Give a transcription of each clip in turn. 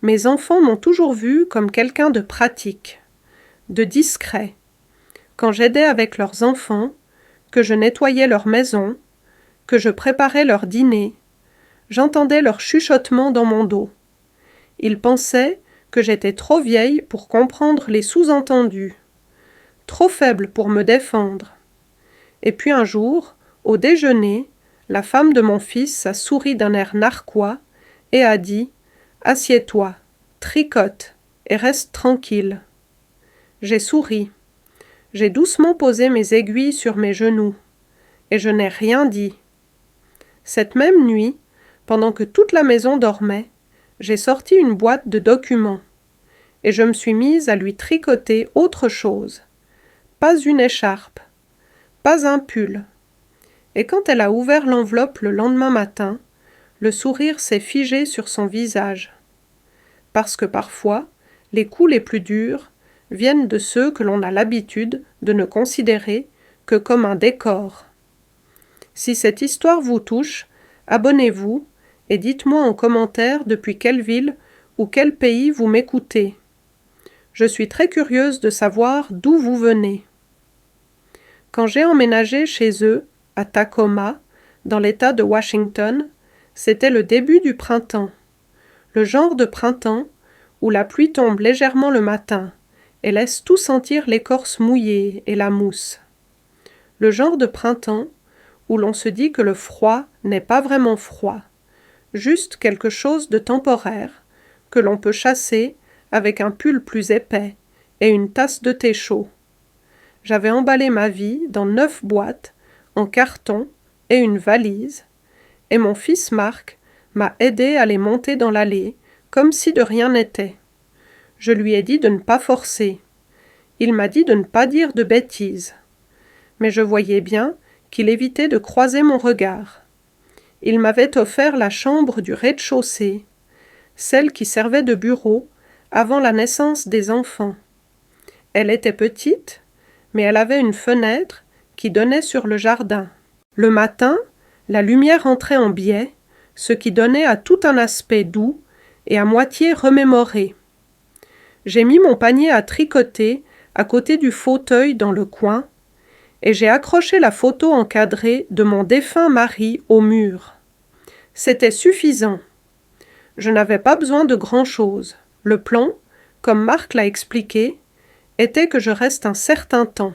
Mes enfants m'ont toujours vu comme quelqu'un de pratique, de discret. Quand j'aidais avec leurs enfants, que je nettoyais leur maison, que je préparais leur dîner, j'entendais leurs chuchotements dans mon dos. Ils pensaient que j'étais trop vieille pour comprendre les sous-entendus, trop faible pour me défendre. Et puis un jour, au déjeuner, la femme de mon fils a souri d'un air narquois et a dit « Assieds-toi, tricote et reste tranquille. » J'ai souri. J'ai doucement posé mes aiguilles sur mes genoux, et je n'ai rien dit. Cette même nuit, pendant que toute la maison dormait, j'ai sorti une boîte de documents, et je me suis mise à lui tricoter autre chose. Pas une écharpe, pas un pull. Et quand elle a ouvert l'enveloppe le lendemain matin, le sourire s'est figé sur son visage. Parce que parfois, les coups les plus durs viennent de ceux que l'on a l'habitude de ne considérer que comme un décor. Si cette histoire vous touche, abonnez-vous et dites-moi en commentaire depuis quelle ville ou quel pays vous m'écoutez. Je suis très curieuse de savoir d'où vous venez. Quand j'ai emménagé chez eux, à Tacoma, dans l'État de Washington, c'était le début du printemps. Le genre de printemps où la pluie tombe légèrement le matin et laisse tout sentir l'écorce mouillée et la mousse. Le genre de printemps où l'on se dit que le froid n'est pas vraiment froid, juste quelque chose de temporaire, que l'on peut chasser avec un pull plus épais et une tasse de thé chaud. J'avais emballé ma vie dans 9 boîtes, en carton et une valise, et mon fils Marc m'a aidé à les monter dans l'allée, comme si de rien n'était. Je lui ai dit de ne pas forcer. Il m'a dit de ne pas dire de bêtises. Mais je voyais bien qu'il évitait de croiser mon regard. Il m'avait offert la chambre du rez-de-chaussée, celle qui servait de bureau avant la naissance des enfants. Elle était petite, mais elle avait une fenêtre qui donnait sur le jardin. Le matin, la lumière entrait en biais, ce qui donnait à tout un aspect doux et à moitié remémoré. J'ai mis mon panier à tricoter à côté du fauteuil dans le coin, et j'ai accroché la photo encadrée de mon défunt mari au mur. C'était suffisant. Je n'avais pas besoin de grand-chose. Le plan, comme Marc l'a expliqué, était que je reste un certain temps,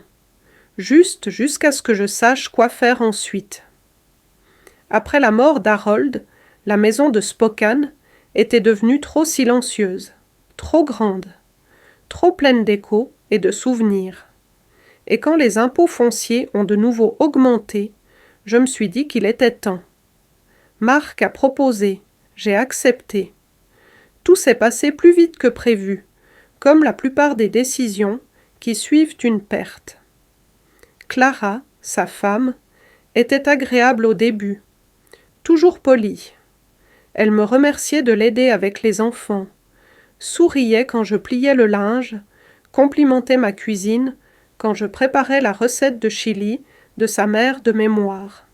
juste jusqu'à ce que je sache quoi faire ensuite. Après la mort d'Harold, la maison de Spokane était devenue trop silencieuse, trop grande, trop pleine d'échos et de souvenirs. Et quand les impôts fonciers ont de nouveau augmenté, je me suis dit qu'il était temps. Marc a proposé, j'ai accepté. Tout s'est passé plus vite que prévu, comme la plupart des décisions qui suivent une perte. Clara, sa femme, était agréable au début, toujours polie. Elle me remerciait de l'aider avec les enfants, souriait quand je pliais le linge, complimentait ma cuisine quand je préparais la recette de chili de sa mère de mémoire.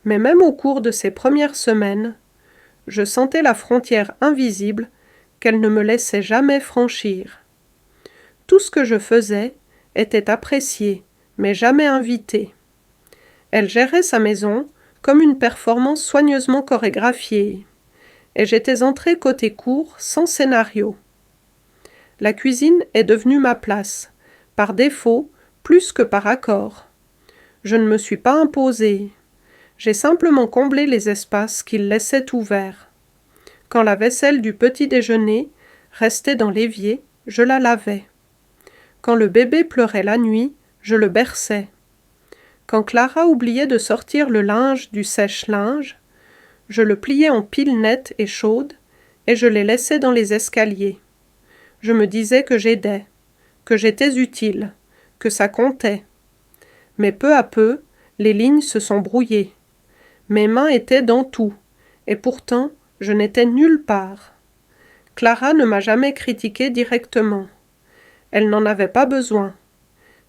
Mais même au cours de ces premières semaines, je sentais la frontière invisible qu'elle ne me laissait jamais franchir. Tout ce que je faisais était apprécié, mais jamais invité. Elle gérait sa maison comme une performance soigneusement chorégraphiée, et j'étais entrée côté cour sans scénario. La cuisine est devenue ma place, par défaut plus que par accord. Je ne me suis pas imposée. J'ai simplement comblé les espaces qu'il laissait ouverts. Quand la vaisselle du petit déjeuner restait dans l'évier, je la lavais. Quand le bébé pleurait la nuit, je le berçais. Quand Clara oubliait de sortir le linge du sèche-linge, je le pliais en piles nettes et chaudes et je les laissais dans les escaliers. Je me disais que j'aidais, que j'étais utile, que ça comptait. Mais peu à peu, les lignes se sont brouillées. Mes mains étaient dans tout, et pourtant, je n'étais nulle part. Clara ne m'a jamais critiquée directement. Elle n'en avait pas besoin.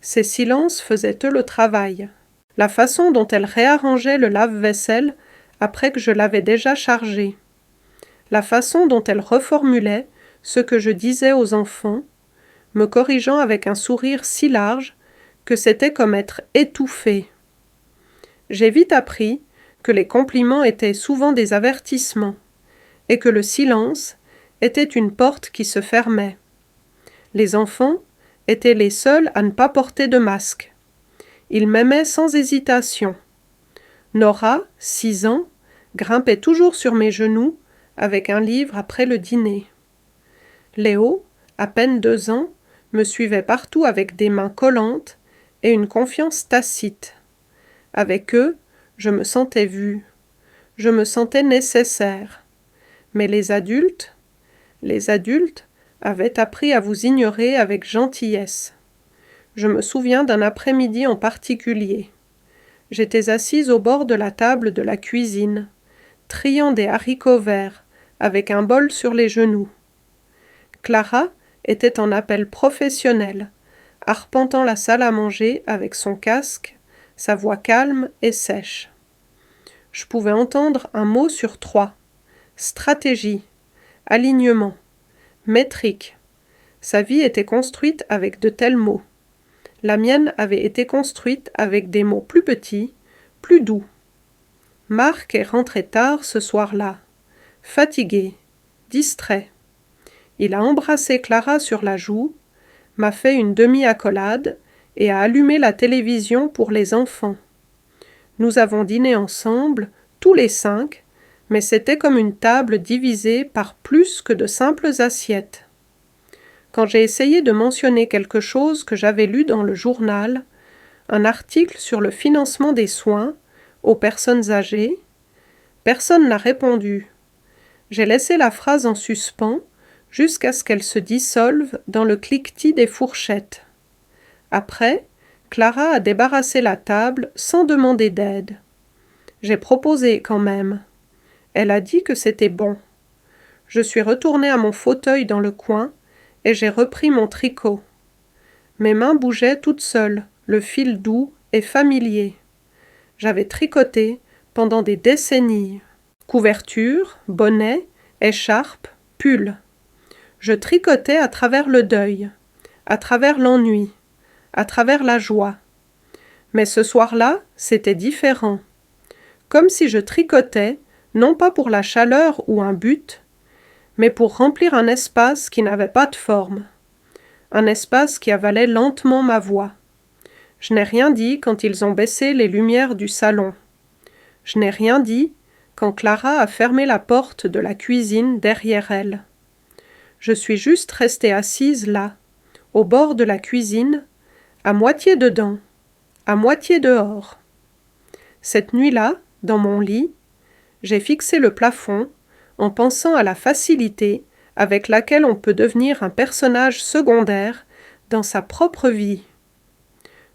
Ses silences faisaient eux le travail. La façon dont elle réarrangeait le lave-vaisselle après que je l'avais déjà chargé. La façon dont elle reformulait ce que je disais aux enfants, me corrigeant avec un sourire si large que c'était comme être étouffé. J'ai vite appris que les compliments étaient souvent des avertissements, et que le silence était une porte qui se fermait. Les enfants étaient les seuls à ne pas porter de masque. Ils m'aimaient sans hésitation. Nora, 6 ans, grimpait toujours sur mes genoux avec un livre après le dîner. Léo, à peine 2 ans, me suivait partout avec des mains collantes et une confiance tacite. Avec eux, je me sentais vue. Je me sentais nécessaire. Mais les adultes avaient appris à vous ignorer avec gentillesse. Je me souviens d'un après-midi en particulier. J'étais assise au bord de la table de la cuisine, triant des haricots verts, avec un bol sur les genoux. Clara était en appel professionnel, arpentant la salle à manger avec son casque, sa voix calme et sèche. Je pouvais entendre un mot sur 3. Stratégie, alignement, métrique. Sa vie était construite avec de tels mots. La mienne avait été construite avec des mots plus petits, plus doux. Marc est rentré tard ce soir-là, fatigué, distrait. Il a embrassé Clara sur la joue, m'a fait une demi-accolade et a allumé la télévision pour les enfants. Nous avons dîné ensemble, tous les 5, mais c'était comme une table divisée par plus que de simples assiettes. Quand j'ai essayé de mentionner quelque chose que j'avais lu dans le journal, un article sur le financement des soins aux personnes âgées, personne n'a répondu. J'ai laissé la phrase en suspens jusqu'à ce qu'elle se dissolve dans le cliquetis des fourchettes. Après, Clara a débarrassé la table sans demander d'aide. J'ai proposé quand même. Elle a dit que c'était bon. Je suis retournée à mon fauteuil dans le coin et j'ai repris mon tricot. Mes mains bougeaient toutes seules, le fil doux et familier. J'avais tricoté pendant des décennies. Couverture, bonnet, écharpe, pull. Je tricotais à travers le deuil, à travers l'ennui, à travers la joie. Mais ce soir-là, c'était différent. Comme si je tricotais, non pas pour la chaleur ou un but, mais pour remplir un espace qui n'avait pas de forme. Un espace qui avalait lentement ma voix. Je n'ai rien dit quand ils ont baissé les lumières du salon. Je n'ai rien dit quand Clara a fermé la porte de la cuisine derrière elle. Je suis juste restée assise là, au bord de la cuisine, à moitié dedans, à moitié dehors. Cette nuit-là, dans mon lit, j'ai fixé le plafond en pensant à la facilité avec laquelle on peut devenir un personnage secondaire dans sa propre vie.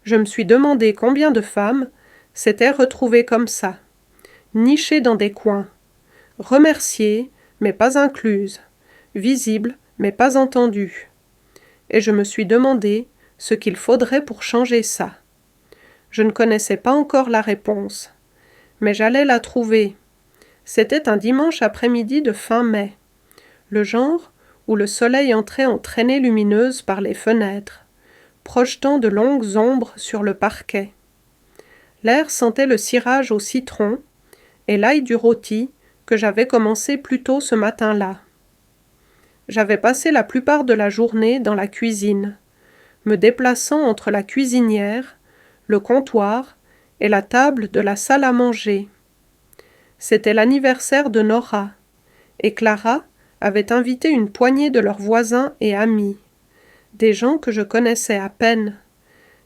Je me suis demandé combien de femmes s'étaient retrouvées comme ça, nichées dans des coins, remerciées mais pas incluses, visibles mais pas entendues. Et je me suis demandé ce qu'il faudrait pour changer ça. Je ne connaissais pas encore la réponse, mais j'allais la trouver. C'était un dimanche après-midi de fin mai, le genre où le soleil entrait en traînées lumineuses par les fenêtres, projetant de longues ombres sur le parquet. L'air sentait le cirage au citron et l'ail du rôti que j'avais commencé plus tôt ce matin-là. J'avais passé la plupart de la journée dans la cuisine, me déplaçant entre la cuisinière, le comptoir et la table de la salle à manger. C'était l'anniversaire de Nora, et Clara avait invité une poignée de leurs voisins et amis, des gens que je connaissais à peine,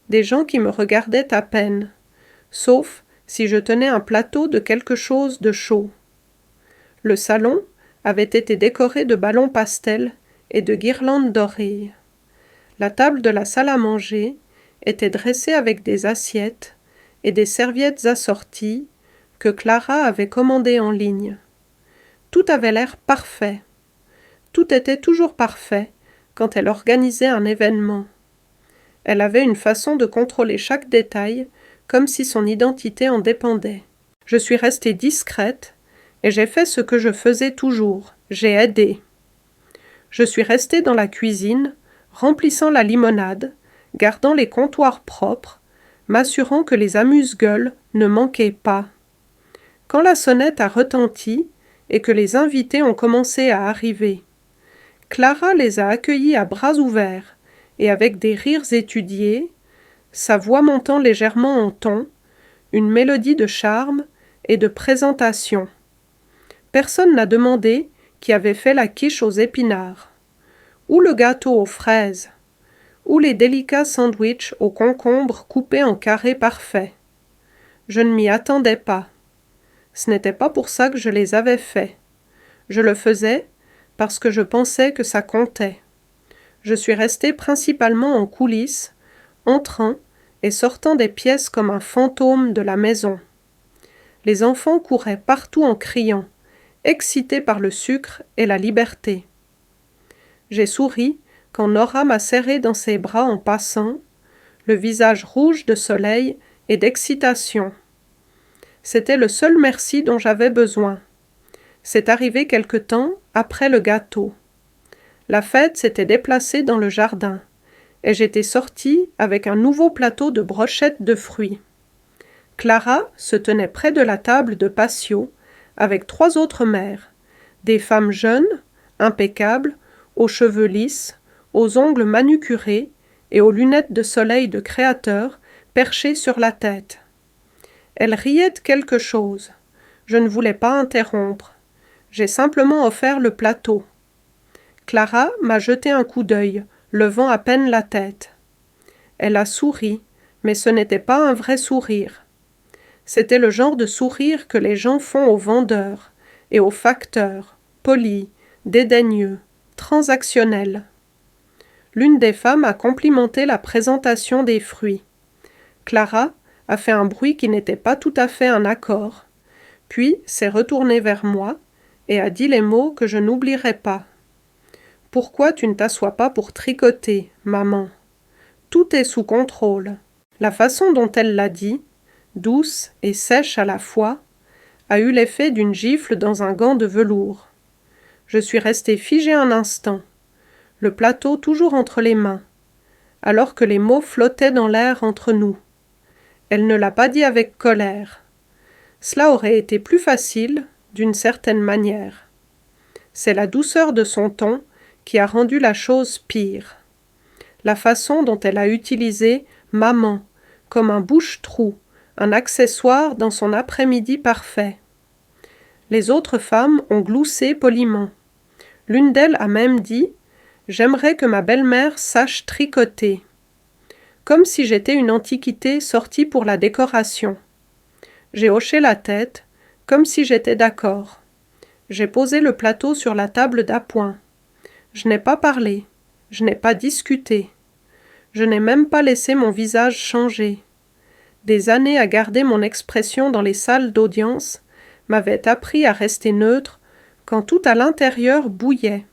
des gens qui me regardaient à peine, sauf si je tenais un plateau de quelque chose de chaud. Le salon avait été décoré de ballons pastels et de guirlandes dorées. La table de la salle à manger était dressée avec des assiettes et des serviettes assorties que Clara avait commandées en ligne. Tout avait l'air parfait. Tout était toujours parfait quand elle organisait un événement. Elle avait une façon de contrôler chaque détail comme si son identité en dépendait. Je suis restée discrète et j'ai fait ce que je faisais toujours, j'ai aidé. Je suis restée dans la cuisine, remplissant la limonade, gardant les comptoirs propres, m'assurant que les amuse-gueules ne manquaient pas. Quand la sonnette a retenti et que les invités ont commencé à arriver, Clara les a accueillis à bras ouverts et avec des rires étudiés, sa voix montant légèrement en ton, une mélodie de charme et de présentation. Personne n'a demandé qui avait fait la quiche aux épinards, ou le gâteau aux fraises, ou les délicats sandwichs aux concombres coupés en carrés parfaits. Je ne m'y attendais pas. Ce n'était pas pour ça que je les avais faits. Je le faisais parce que je pensais que ça comptait. Je suis restée principalement en coulisses, entrant et sortant des pièces comme un fantôme de la maison. Les enfants couraient partout en criant, excités par le sucre et la liberté. J'ai souri quand Nora m'a serré dans ses bras en passant, le visage rouge de soleil et d'excitation. C'était le seul merci dont j'avais besoin. C'est arrivé quelque temps après le gâteau. La fête s'était déplacée dans le jardin, et j'étais sortie avec un nouveau plateau de brochettes de fruits. Clara se tenait près de la table de patio, avec 3 autres mères, des femmes jeunes, impeccables, aux cheveux lisses, aux ongles manucurés et aux lunettes de soleil de créateur perchées sur la tête. Elles riaient de quelque chose. Je ne voulais pas interrompre. J'ai simplement offert le plateau. Clara m'a jeté un coup d'œil, levant à peine la tête. Elle a souri, mais ce n'était pas un vrai sourire. C'était le genre de sourire que les gens font aux vendeurs et aux facteurs, polis, dédaigneux, transactionnels. L'une des femmes a complimenté la présentation des fruits. Clara a fait un bruit qui n'était pas tout à fait un accord, puis s'est retournée vers moi et a dit les mots que je n'oublierai pas. « Pourquoi tu ne t'assois pas pour tricoter, maman ? Tout est sous contrôle. » La façon dont elle l'a dit, douce et sèche à la fois, a eu l'effet d'une gifle dans un gant de velours. Je suis restée figée un instant, le plateau toujours entre les mains, alors que les mots flottaient dans l'air entre nous. Elle ne l'a pas dit avec colère. Cela aurait été plus facile, d'une certaine manière. C'est la douceur de son ton qui a rendu la chose pire. La façon dont elle a utilisé « maman » comme un bouche-trou, un accessoire dans son après-midi parfait. Les autres femmes ont gloussé poliment. L'une d'elles a même dit « J'aimerais que ma belle-mère sache tricoter », comme si j'étais une antiquité sortie pour la décoration. J'ai hoché la tête, comme si j'étais d'accord. J'ai posé le plateau sur la table d'appoint. Je n'ai pas parlé, je n'ai pas discuté. Je n'ai même pas laissé mon visage changer. Des années à garder mon expression dans les salles d'audience m'avaient appris à rester neutre quand tout à l'intérieur bouillait.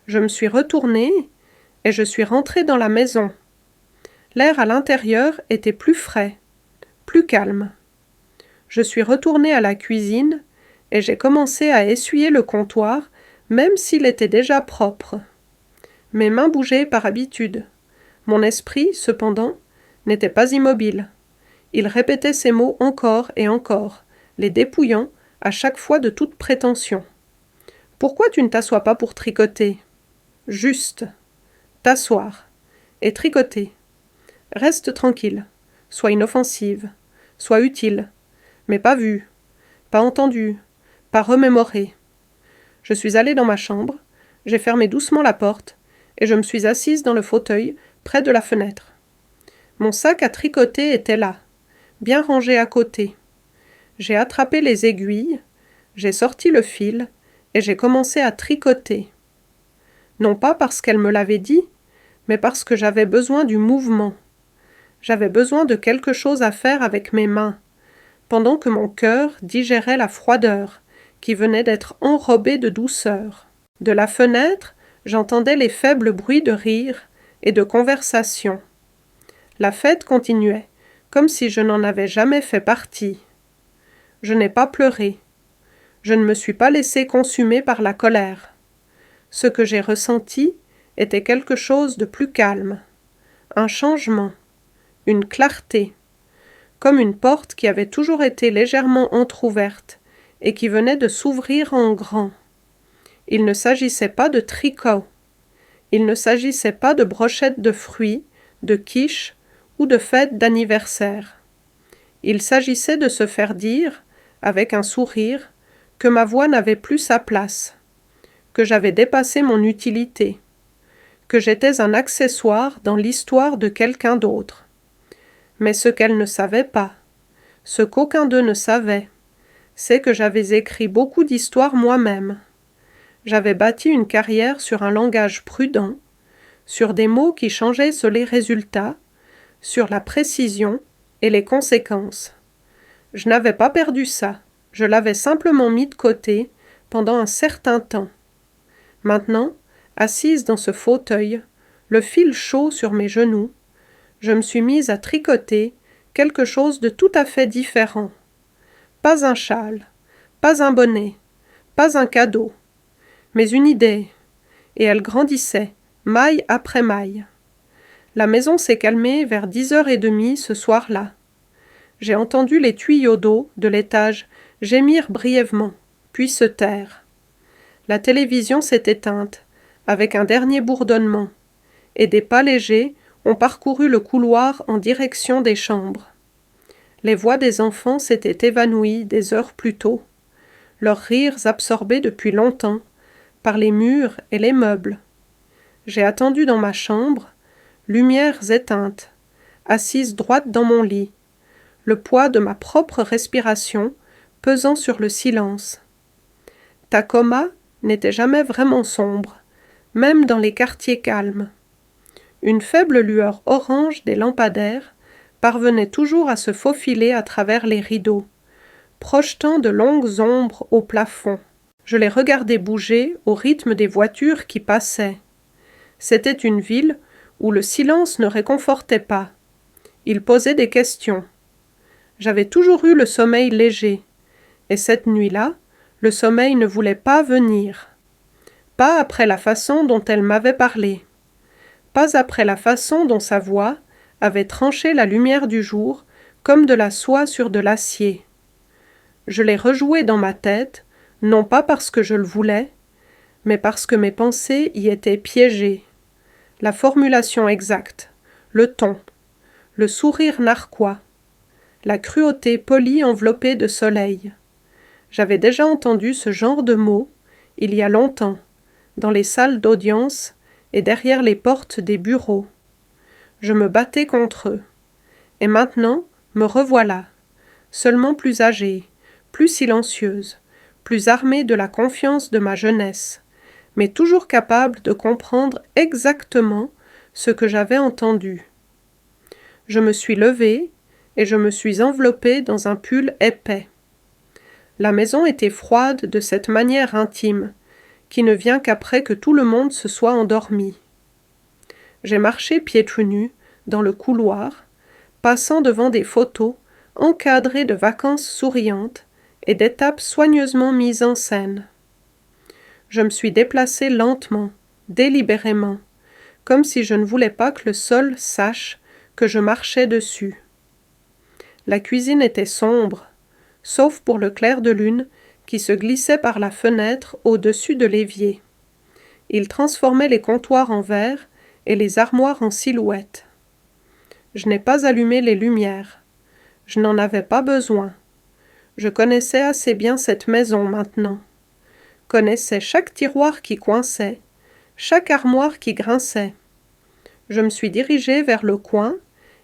Je me suis retournée et je suis rentrée dans la maison. L'air à l'intérieur était plus frais, plus calme. Je suis retournée à la cuisine et j'ai commencé à essuyer le comptoir, même s'il était déjà propre. Mes mains bougeaient par habitude. Mon esprit, cependant, n'était pas immobile. Il répétait ces mots encore et encore, les dépouillant à chaque fois de toute prétention. « Pourquoi tu ne t'assois pas pour tricoter ?»« Juste. T'asseoir. Et tricoter. Reste tranquille. Sois inoffensive. Sois utile. Mais pas vue. Pas entendue. Pas remémorée. » Je suis allée dans ma chambre, j'ai fermé doucement la porte, et je me suis assise dans le fauteuil, près de la fenêtre. Mon sac à tricoter était là, bien rangé à côté. J'ai attrapé les aiguilles, j'ai sorti le fil, et j'ai commencé à tricoter. Non pas parce qu'elle me l'avait dit, mais parce que j'avais besoin du mouvement. J'avais besoin de quelque chose à faire avec mes mains, pendant que mon cœur digérait la froideur, qui venait d'être enrobée de douceur. De la fenêtre, j'entendais les faibles bruits de rire et de conversation. La fête continuait, comme si je n'en avais jamais fait partie. Je n'ai pas pleuré. Je ne me suis pas laissée consumer par la colère. Ce que j'ai ressenti était quelque chose de plus calme, un changement, une clarté, comme une porte qui avait toujours été légèrement entr'ouverte et qui venait de s'ouvrir en grand. Il ne s'agissait pas de tricot, il ne s'agissait pas de brochettes de fruits, de quiches ou de fêtes d'anniversaire. Il s'agissait de se faire dire, avec un sourire, que ma voix n'avait plus sa place, que j'avais dépassé mon utilité, que j'étais un accessoire dans l'histoire de quelqu'un d'autre. Mais ce qu'elle ne savait pas, ce qu'aucun d'eux ne savait, c'est que j'avais écrit beaucoup d'histoires moi-même. J'avais bâti une carrière sur un langage prudent, sur des mots qui changeaient sur les résultats, sur la précision et les conséquences. Je n'avais pas perdu ça, je l'avais simplement mis de côté pendant un certain temps. Maintenant, assise dans ce fauteuil, le fil chaud sur mes genoux, je me suis mise à tricoter quelque chose de tout à fait différent. Pas un châle, pas un bonnet, pas un cadeau, mais une idée, et elle grandissait, maille après maille. La maison s'est calmée vers 10h30 ce soir-là. J'ai entendu les tuyaux d'eau de l'étage gémir brièvement, puis se taire. La télévision s'est éteinte, avec un dernier bourdonnement, et des pas légers ont parcouru le couloir en direction des chambres. Les voix des enfants s'étaient évanouies des heures plus tôt, leurs rires absorbés depuis longtemps par les murs et les meubles. J'ai attendu dans ma chambre, lumières éteintes, assise droite dans mon lit, le poids de ma propre respiration pesant sur le silence. Tacoma n'était jamais vraiment sombre, même dans les quartiers calmes. Une faible lueur orange des lampadaires parvenait toujours à se faufiler à travers les rideaux, projetant de longues ombres au plafond. Je les regardais bouger au rythme des voitures qui passaient. C'était une ville où le silence ne réconfortait pas. Il posait des questions. J'avais toujours eu le sommeil léger, et cette nuit-là, le sommeil ne voulait pas venir. Pas après la façon dont elle m'avait parlé. Pas après la façon dont sa voix avait tranché la lumière du jour comme de la soie sur de l'acier. Je l'ai rejoué dans ma tête, non pas parce que je le voulais, mais parce que mes pensées y étaient piégées. La formulation exacte, le ton, le sourire narquois, la cruauté polie enveloppée de soleil. J'avais déjà entendu ce genre de mots, il y a longtemps, dans les salles d'audience et derrière les portes des bureaux. Je me battais contre eux. Et maintenant, me revoilà, seulement plus âgée, plus silencieuse, plus armée de la confiance de ma jeunesse, mais toujours capable de comprendre exactement ce que j'avais entendu. Je me suis levée et je me suis enveloppée dans un pull épais. La maison était froide de cette manière intime, qui ne vient qu'après que tout le monde se soit endormi. J'ai marché pieds nus dans le couloir, passant devant des photos encadrées de vacances souriantes et d'étapes soigneusement mises en scène. Je me suis déplacée lentement, délibérément, comme si je ne voulais pas que le sol sache que je marchais dessus. La cuisine était sombre, sauf pour le clair de lune qui se glissait par la fenêtre au-dessus de l'évier. Il transformait les comptoirs en verre et les armoires en silhouettes. Je n'ai pas allumé les lumières. Je n'en avais pas besoin. Je connaissais assez bien cette maison maintenant. Connaissais chaque tiroir qui coinçait, chaque armoire qui grinçait. Je me suis dirigée vers le coin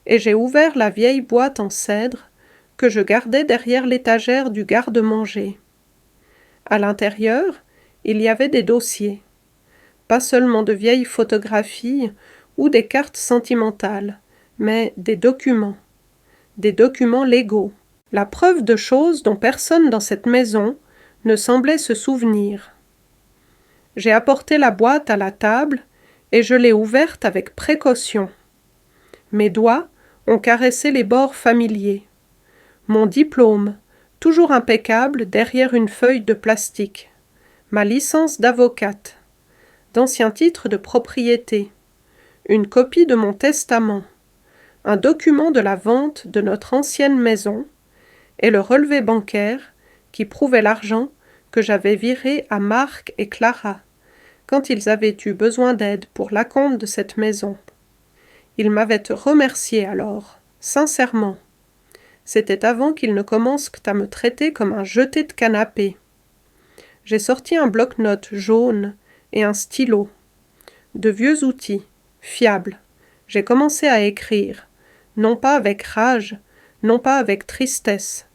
et j'ai ouvert la vieille boîte en cèdre que je gardais derrière l'étagère du garde-manger. À l'intérieur, il y avait des dossiers. Pas seulement de vieilles photographies ou des cartes sentimentales, mais des documents légaux, la preuve de choses dont personne dans cette maison ne semblait se souvenir. J'ai apporté la boîte à la table et je l'ai ouverte avec précaution. Mes doigts ont caressé les bords familiers. Mon diplôme, toujours impeccable derrière une feuille de plastique. Ma licence d'avocate. d'anciens titres de propriété, une copie de mon testament, un document de la vente de notre ancienne maison et le relevé bancaire qui prouvait l'argent que j'avais viré à Marc et Clara quand ils avaient eu besoin d'aide pour l'acompte de cette maison. Ils m'avaient remercié alors, sincèrement. C'était avant qu'ils ne commencent à me traiter comme un jeté de canapé. J'ai sorti un bloc-notes jaune et un stylo. De vieux outils, fiables. J'ai commencé à écrire, non pas avec rage, non pas avec tristesse,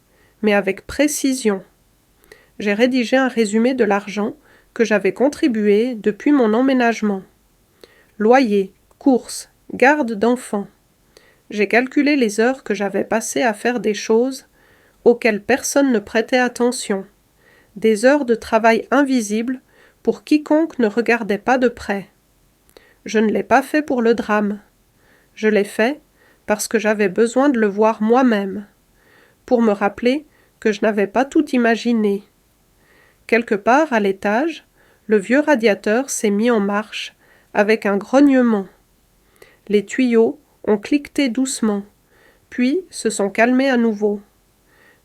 mais avec précision. J'ai rédigé un résumé de l'argent que j'avais contribué depuis mon emménagement. Loyer, courses, garde d'enfants. J'ai calculé les heures que j'avais passées à faire des choses auxquelles personne ne prêtait attention, des heures de travail invisibles pour quiconque ne regardait pas de près. Je ne l'ai pas fait pour le drame. Je l'ai fait parce que j'avais besoin de le voir moi-même, pour me rappeler que je n'avais pas tout imaginé. Quelque part à l'étage, le vieux radiateur s'est mis en marche avec un grognement. Les tuyaux ont cliqueté doucement, puis se sont calmés à nouveau.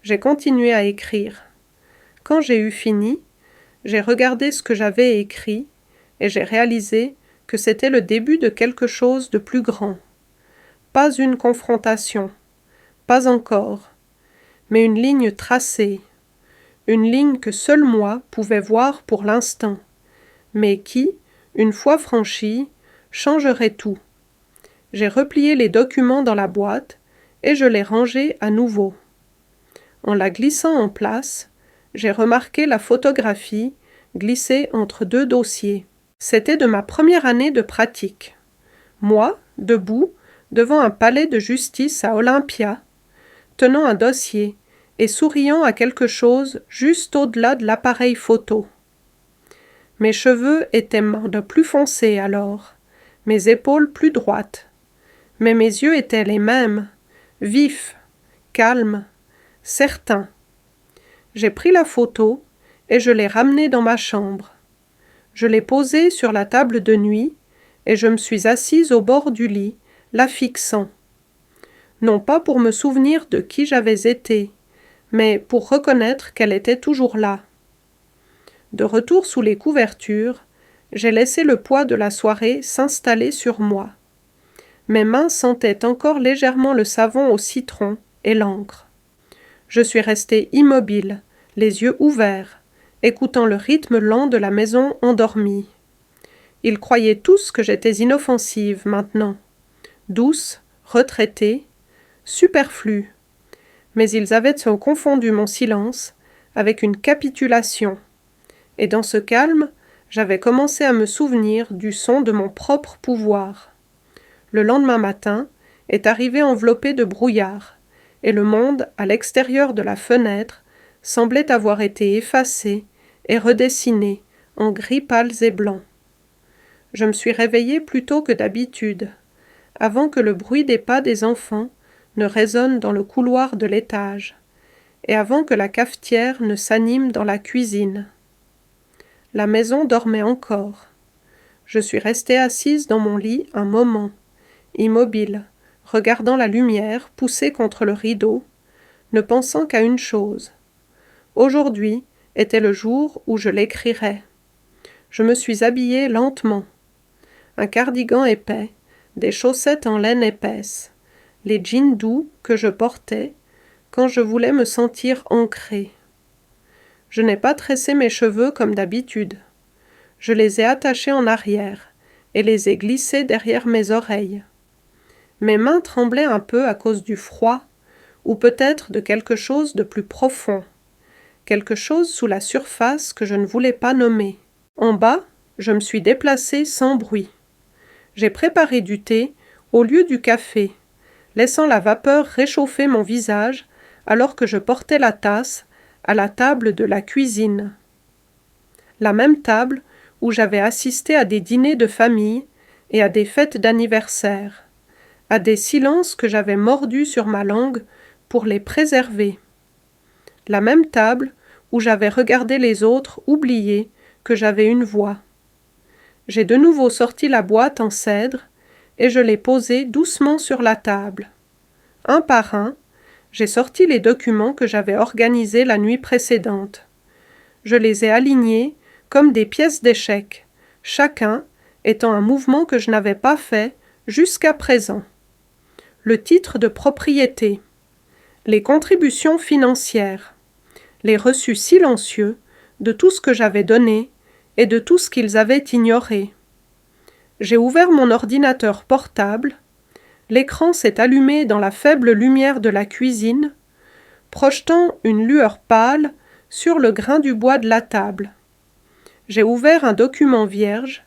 J'ai continué à écrire. Quand j'ai eu fini, j'ai regardé ce que j'avais écrit et j'ai réalisé que c'était le début de quelque chose de plus grand. Pas une confrontation, pas encore, mais une ligne tracée, une ligne que seul moi pouvais voir pour l'instant, mais qui, une fois franchie, changerait tout. J'ai replié les documents dans la boîte et je les rangeai à nouveau. En la glissant en place, j'ai remarqué la photographie glissée entre deux dossiers. C'était de ma première année de pratique. Moi, debout, devant un palais de justice à Olympia, tenant un dossier et souriant à quelque chose juste au-delà de l'appareil photo. Mes cheveux étaient plus foncés alors, mes épaules plus droites, mais mes yeux étaient les mêmes, vifs, calmes, certains. J'ai pris la photo et je l'ai ramenée dans ma chambre. Je l'ai posée sur la table de nuit et je me suis assise au bord du lit, la fixant. Non pas pour me souvenir de qui j'avais été, mais pour reconnaître qu'elle était toujours là. De retour sous les couvertures, j'ai laissé le poids de la soirée s'installer sur moi. Mes mains sentaient encore légèrement le savon au citron et l'encre. Je suis restée immobile, les yeux ouverts, écoutant le rythme lent de la maison endormie. Ils croyaient tous que j'étais inoffensive maintenant, douce, retraitée, superflue. Mais ils avaient confondu mon silence avec une capitulation. Et dans ce calme, j'avais commencé à me souvenir du son de mon propre pouvoir. Le lendemain matin est arrivé enveloppé de brouillard, et le monde, à l'extérieur de la fenêtre, semblait avoir été effacé et redessiné en gris pâles et blancs. Je me suis réveillée plus tôt que d'habitude, avant que le bruit des pas des enfants ne résonne dans le couloir de l'étage, et avant que la cafetière ne s'anime dans la cuisine. La maison dormait encore. Je suis restée assise dans mon lit un moment, immobile, regardant la lumière poussée contre le rideau, ne pensant qu'à une chose. Aujourd'hui était le jour où je l'écrirais. Je me suis habillée lentement. Un cardigan épais, des chaussettes en laine épaisse, les jeans doux que je portais quand je voulais me sentir ancrée. Je n'ai pas tressé mes cheveux comme d'habitude. Je les ai attachés en arrière et les ai glissés derrière mes oreilles. Mes mains tremblaient un peu à cause du froid, ou peut-être de quelque chose de plus profond, quelque chose sous la surface que je ne voulais pas nommer. En bas, je me suis déplacée sans bruit. J'ai préparé du thé au lieu du café, laissant la vapeur réchauffer mon visage alors que je portais la tasse à la table de la cuisine. La même table où j'avais assisté à des dîners de famille et à des fêtes d'anniversaire, à des silences que j'avais mordus sur ma langue pour les préserver. La même table où j'avais regardé les autres oublier que j'avais une voix. J'ai de nouveau sorti la boîte en cèdre et je l'ai posée doucement sur la table. Un par un, j'ai sorti les documents que j'avais organisés la nuit précédente. Je les ai alignés comme des pièces d'échecs, chacun étant un mouvement que je n'avais pas fait jusqu'à présent. Le titre de propriété, les contributions financières, les reçus silencieux de tout ce que j'avais donné et de tout ce qu'ils avaient ignoré. J'ai ouvert mon ordinateur portable, l'écran s'est allumé dans la faible lumière de la cuisine, projetant une lueur pâle sur le grain du bois de la table. J'ai ouvert un document vierge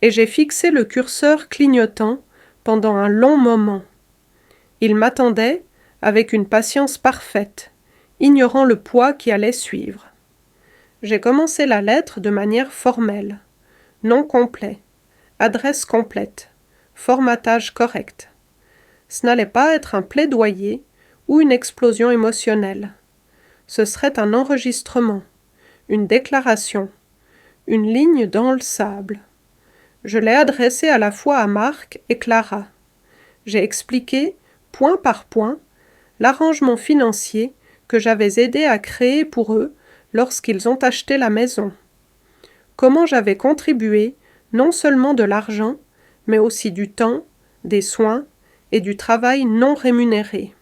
et j'ai fixé le curseur clignotant pendant un long moment. Il m'attendait avec une patience parfaite, ignorant le poids qui allait suivre. J'ai commencé la lettre de manière formelle. Nom complet, adresse complète, formatage correct. Ce n'allait pas être un plaidoyer ou une explosion émotionnelle. Ce serait un enregistrement, une déclaration, une ligne dans le sable. Je l'ai adressé à la fois à Marc et Clara. J'ai expliqué, point par point, l'arrangement financier que j'avais aidé à créer pour eux lorsqu'ils ont acheté la maison. Comment j'avais contribué non seulement de l'argent, mais aussi du temps, des soins et du travail non rémunéré.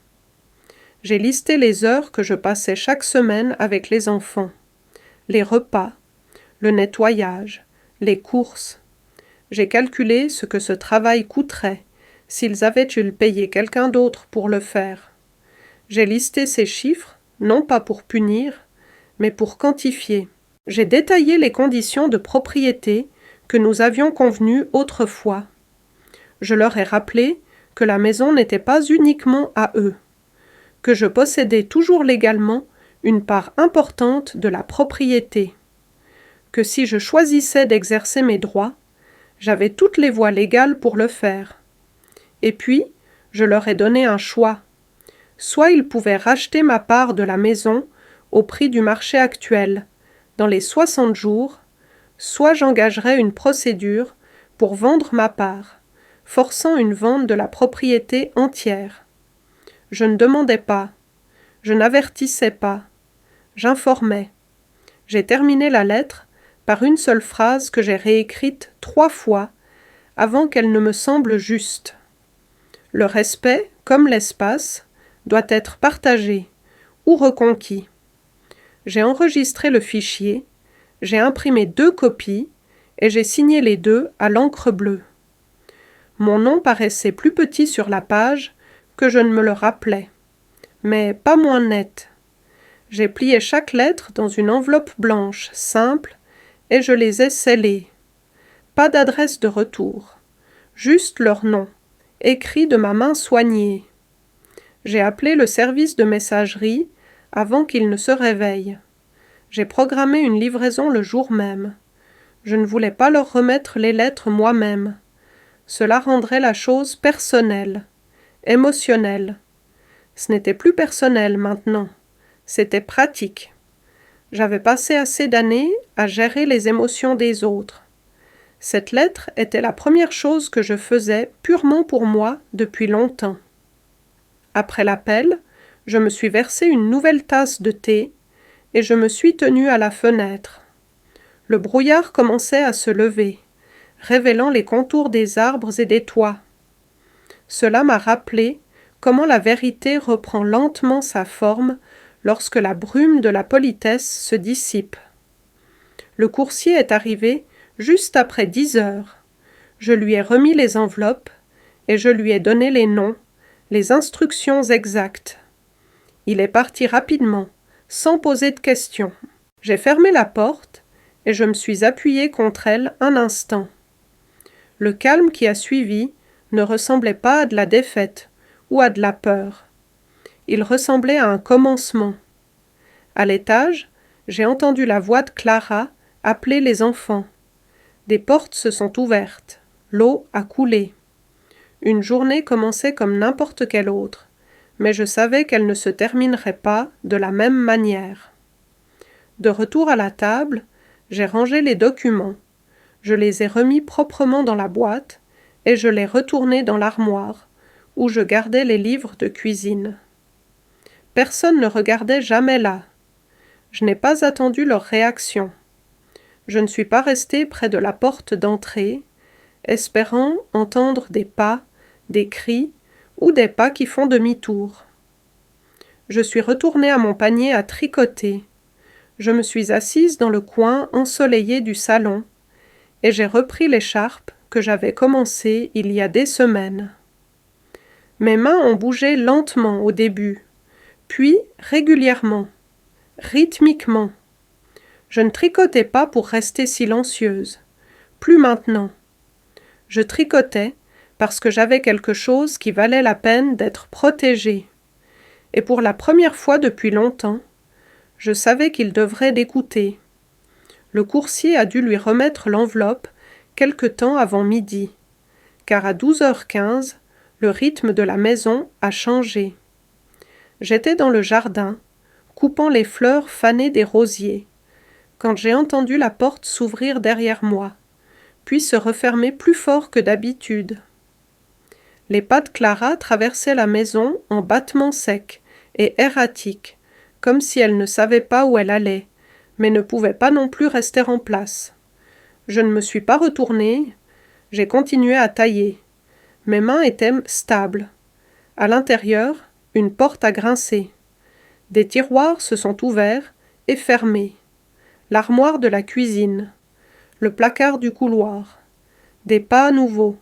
J'ai listé les heures que je passais chaque semaine avec les enfants, les repas, le nettoyage, les courses. J'ai calculé ce que ce travail coûterait s'ils avaient dû le payer quelqu'un d'autre pour le faire. J'ai listé ces chiffres, non pas pour punir, mais pour quantifier. J'ai détaillé les conditions de propriété que nous avions convenues autrefois. Je leur ai rappelé que la maison n'était pas uniquement à eux, que je possédais toujours légalement une part importante de la propriété, que si je choisissais d'exercer mes droits, j'avais toutes les voies légales pour le faire. Et puis, je leur ai donné un choix. Soit ils pouvaient racheter ma part de la maison au prix du marché actuel, dans les 60 jours, soit j'engagerais une procédure pour vendre ma part, forçant une vente de la propriété entière. Je ne demandais pas, je n'avertissais pas, j'informais. J'ai terminé la lettre par une seule phrase que j'ai réécrite 3 fois avant qu'elle ne me semble juste. Le respect, comme l'espace, doit être partagé ou reconquis. J'ai enregistré le fichier, j'ai imprimé 2 copies et j'ai signé les 2 à l'encre bleue. Mon nom paraissait plus petit sur la page que je ne me le rappelais, mais pas moins net. J'ai plié chaque lettre dans une enveloppe blanche, simple, et je les ai scellées. Pas d'adresse de retour, juste leur nom, écrit de ma main soignée. J'ai appelé le service de messagerie avant qu'ils ne se réveillent. J'ai programmé une livraison le jour même. Je ne voulais pas leur remettre les lettres moi-même. Cela rendrait la chose personnelle, émotionnelle. Ce n'était plus personnel maintenant, c'était pratique. J'avais passé assez d'années à gérer les émotions des autres. Cette lettre était la première chose que je faisais purement pour moi depuis longtemps. Après l'appel, je me suis versé une nouvelle tasse de thé et je me suis tenu à la fenêtre. Le brouillard commençait à se lever, révélant les contours des arbres et des toits. Cela m'a rappelé comment la vérité reprend lentement sa forme lorsque la brume de la politesse se dissipe. Le coursier est arrivé juste après 10 heures. Je lui ai remis les enveloppes et je lui ai donné les noms, les instructions exactes. Il est parti rapidement, sans poser de questions. J'ai fermé la porte et je me suis appuyé contre elle un instant. Le calme qui a suivi ne ressemblait pas à de la défaite ou à de la peur. Il ressemblait à un commencement. À l'étage, j'ai entendu la voix de Clara appeler les enfants. Des portes se sont ouvertes. L'eau a coulé. Une journée commençait comme n'importe quelle autre, mais je savais qu'elle ne se terminerait pas de la même manière. De retour à la table, j'ai rangé les documents. Je les ai remis proprement dans la boîte et je les retournai dans l'armoire, où je gardais les livres de cuisine. Personne ne regardait jamais là. Je n'ai pas attendu leur réaction. Je ne suis pas resté près de la porte d'entrée, espérant entendre des pas, des cris ou des pas qui font demi-tour. Je suis retourné à mon panier à tricoter. Je me suis assise dans le coin ensoleillé du salon et j'ai repris l'écharpe que j'avais commencée il y a des semaines. Mes mains ont bougé lentement au début, puis régulièrement, rythmiquement. Je ne tricotais pas pour rester silencieuse, plus maintenant. Je tricotais parce que j'avais quelque chose qui valait la peine d'être protégé. Et pour la première fois depuis longtemps, je savais qu'il devrait l'écouter. Le coursier a dû lui remettre l'enveloppe quelque temps avant midi, car à 12h15, le rythme de la maison a changé. J'étais dans le jardin, coupant les fleurs fanées des rosiers, quand j'ai entendu la porte s'ouvrir derrière moi, puis se refermer plus fort que d'habitude. Les pas de Clara traversaient la maison en battements secs et erratiques, comme si elle ne savait pas où elle allait, mais ne pouvait pas non plus rester en place. Je ne me suis pas retournée, j'ai continué à tailler. Mes mains étaient stables. À l'intérieur, une porte a grincé. Des tiroirs se sont ouverts et fermés. L'armoire de la cuisine, le placard du couloir, des pas à nouveau,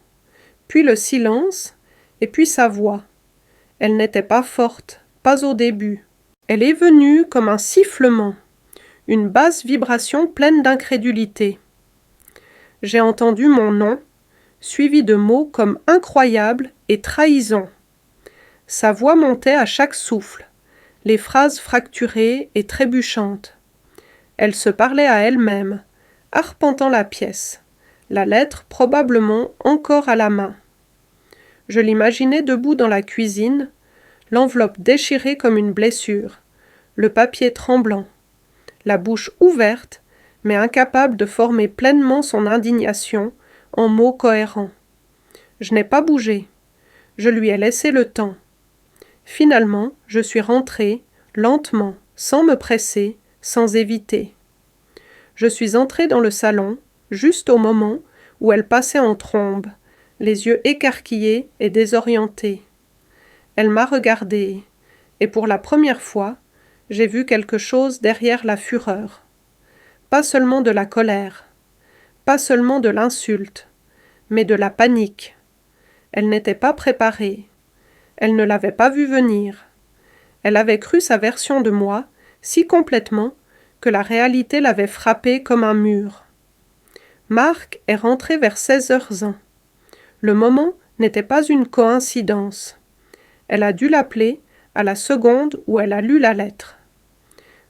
puis le silence, et puis sa voix. Elle n'était pas forte, pas au début. Elle est venue comme un sifflement, une basse vibration pleine d'incrédulité. J'ai entendu mon nom, suivi de mots comme incroyable et trahison. Sa voix montait à chaque souffle, les phrases fracturées et trébuchantes. Elle se parlait à elle-même, arpentant la pièce, la lettre probablement encore à la main. Je l'imaginais debout dans la cuisine, l'enveloppe déchirée comme une blessure, le papier tremblant, la bouche ouverte, mais incapable de former pleinement son indignation en mots cohérents. Je n'ai pas bougé. Je lui ai laissé le temps. Finalement, je suis rentrée, lentement, sans me presser, sans éviter. Je suis entrée dans le salon, juste au moment où elle passait en trombe, les yeux écarquillés et désorientés. Elle m'a regardée, et pour la première fois, j'ai vu quelque chose derrière la fureur. Pas seulement de la colère, pas seulement de l'insulte, mais de la panique. Elle n'était pas préparée. Elle ne l'avait pas vu venir. Elle avait cru sa version de moi si complètement que la réalité l'avait frappée comme un mur. Marc est rentré vers 16h01. Le moment n'était pas une coïncidence. Elle a dû l'appeler à la seconde où elle a lu la lettre.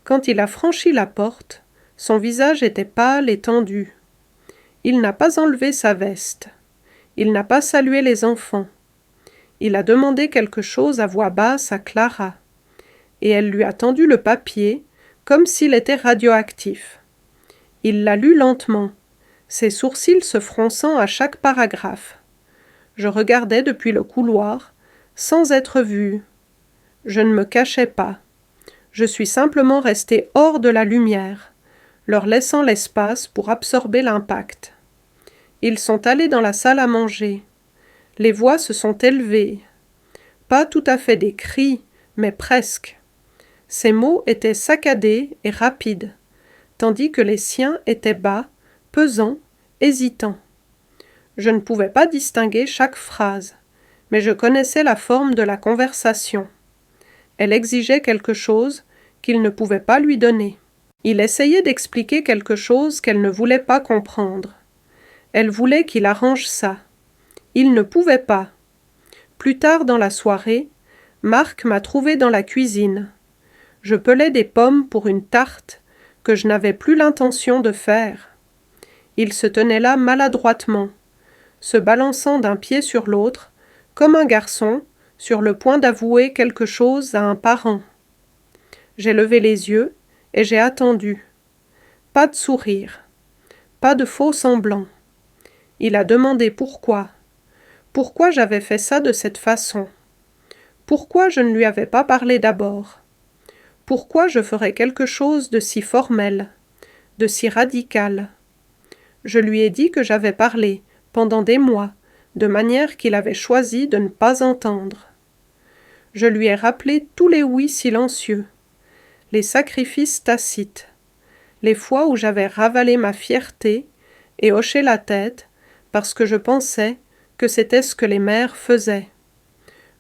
Quand il a franchi la porte, son visage était pâle et tendu. Il n'a pas enlevé sa veste. Il n'a pas salué les enfants. Il a demandé quelque chose à voix basse à Clara, et elle lui a tendu le papier comme s'il était radioactif. Il l'a lu lentement, ses sourcils se fronçant à chaque paragraphe. Je regardais depuis le couloir, sans être vue. Je ne me cachais pas. Je suis simplement restée hors de la lumière, leur laissant l'espace pour absorber l'impact. Ils sont allés dans la salle à manger. Les voix se sont élevées. Pas tout à fait des cris, mais presque. Ces mots étaient saccadés et rapides, tandis que les siens étaient bas, pesants, hésitants. Je ne pouvais pas distinguer chaque phrase, mais je connaissais la forme de la conversation. Elle exigeait quelque chose qu'il ne pouvait pas lui donner. Il essayait d'expliquer quelque chose qu'elle ne voulait pas comprendre. Elle voulait qu'il arrange ça. Il ne pouvait pas. Plus tard dans la soirée, Marc m'a trouvée dans la cuisine. Je pelais des pommes pour une tarte que je n'avais plus l'intention de faire. Il se tenait là maladroitement, se balançant d'un pied sur l'autre, comme un garçon sur le point d'avouer quelque chose à un parent. J'ai levé les yeux et j'ai attendu. Pas de sourire, pas de faux semblants. Il a demandé pourquoi. Pourquoi j'avais fait ça de cette façon? Pourquoi je ne lui avais pas parlé d'abord? Pourquoi je ferais quelque chose de si formel, de si radical? Je lui ai dit que j'avais parlé, pendant des mois, de manière qu'il avait choisi de ne pas entendre. Je lui ai rappelé tous les oui silencieux, les sacrifices tacites, les fois où j'avais ravalé ma fierté et hoché la tête parce que je pensais que c'était ce que les mères faisaient.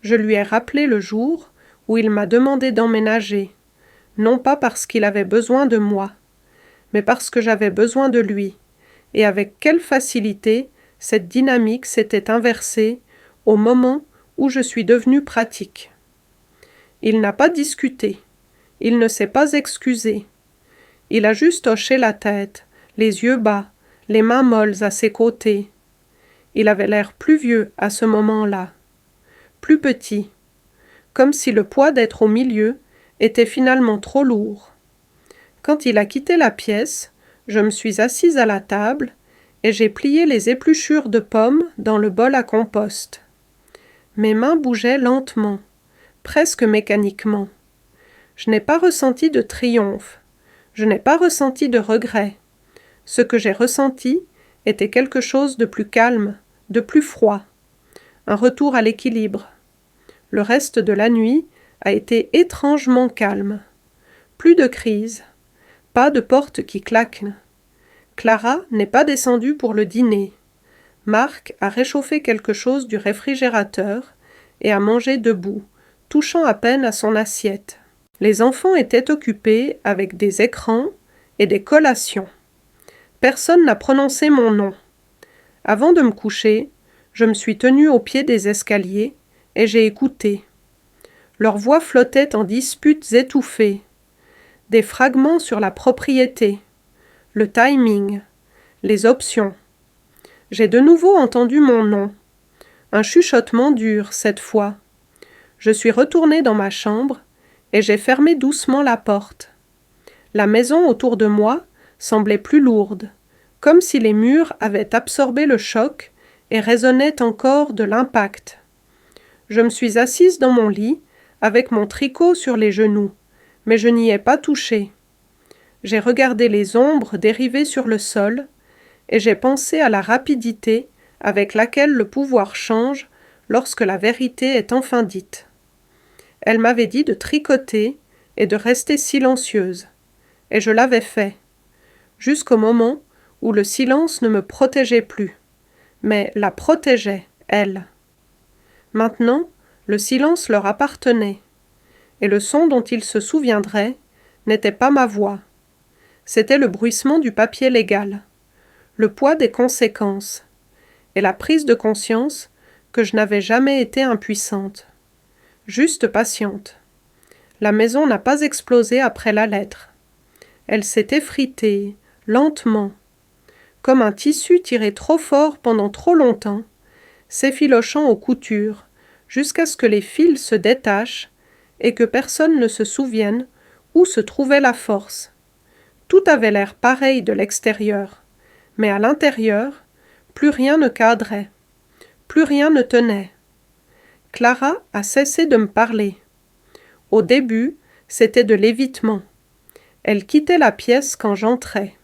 Je lui ai rappelé le jour où il m'a demandé d'emménager, non pas parce qu'il avait besoin de moi, mais parce que j'avais besoin de lui, et avec quelle facilité cette dynamique s'était inversée au moment où je suis devenue pratique. Il n'a pas discuté, il ne s'est pas excusé. Il a juste hoché la tête, les yeux bas, les mains molles à ses côtés. Il avait l'air plus vieux à ce moment-là, plus petit, comme si le poids d'être au milieu était finalement trop lourd. Quand il a quitté la pièce, je me suis assise à la table et j'ai plié les épluchures de pommes dans le bol à compost. Mes mains bougeaient lentement, presque mécaniquement. Je n'ai pas ressenti de triomphe, je n'ai pas ressenti de regret. Ce que j'ai ressenti était quelque chose de plus calme, de plus froid, un retour à l'équilibre. Le reste de la nuit a été étrangement calme. Plus de crise, pas de porte qui claque. Clara n'est pas descendue pour le dîner. Marc a réchauffé quelque chose du réfrigérateur et a mangé debout, touchant à peine à son assiette. Les enfants étaient occupés avec des écrans et des collations. Personne n'a prononcé mon nom. Avant de me coucher, je me suis tenue au pied des escaliers et j'ai écouté. Leurs voix flottaient en disputes étouffées. Des fragments sur la propriété, le timing, les options. J'ai de nouveau entendu mon nom. Un chuchotement dur, cette fois. Je suis retournée dans ma chambre et j'ai fermé doucement la porte. La maison autour de moi semblait plus lourde, comme si les murs avaient absorbé le choc et résonnaient encore de l'impact. Je me suis assise dans mon lit, avec mon tricot sur les genoux, mais je n'y ai pas touché. J'ai regardé les ombres dériver sur le sol, et j'ai pensé à la rapidité avec laquelle le pouvoir change lorsque la vérité est enfin dite. Elle m'avait dit de tricoter et de rester silencieuse, et je l'avais fait, jusqu'au moment où le silence ne me protégeait plus, mais la protégeait, elle. Maintenant, le silence leur appartenait, et le son dont ils se souviendraient n'était pas ma voix. C'était le bruissement du papier légal, le poids des conséquences, et la prise de conscience que je n'avais jamais été impuissante, juste patiente. La maison n'a pas explosé après la lettre. Elle s'est effritée, lentement, comme un tissu tiré trop fort pendant trop longtemps, s'effilochant aux coutures, jusqu'à ce que les fils se détachent et que personne ne se souvienne où se trouvait la force. Tout avait l'air pareil de l'extérieur, mais à l'intérieur, plus rien ne cadrait, plus rien ne tenait. Clara a cessé de me parler. Au début, c'était de l'évitement. Elle quittait la pièce quand j'entrais.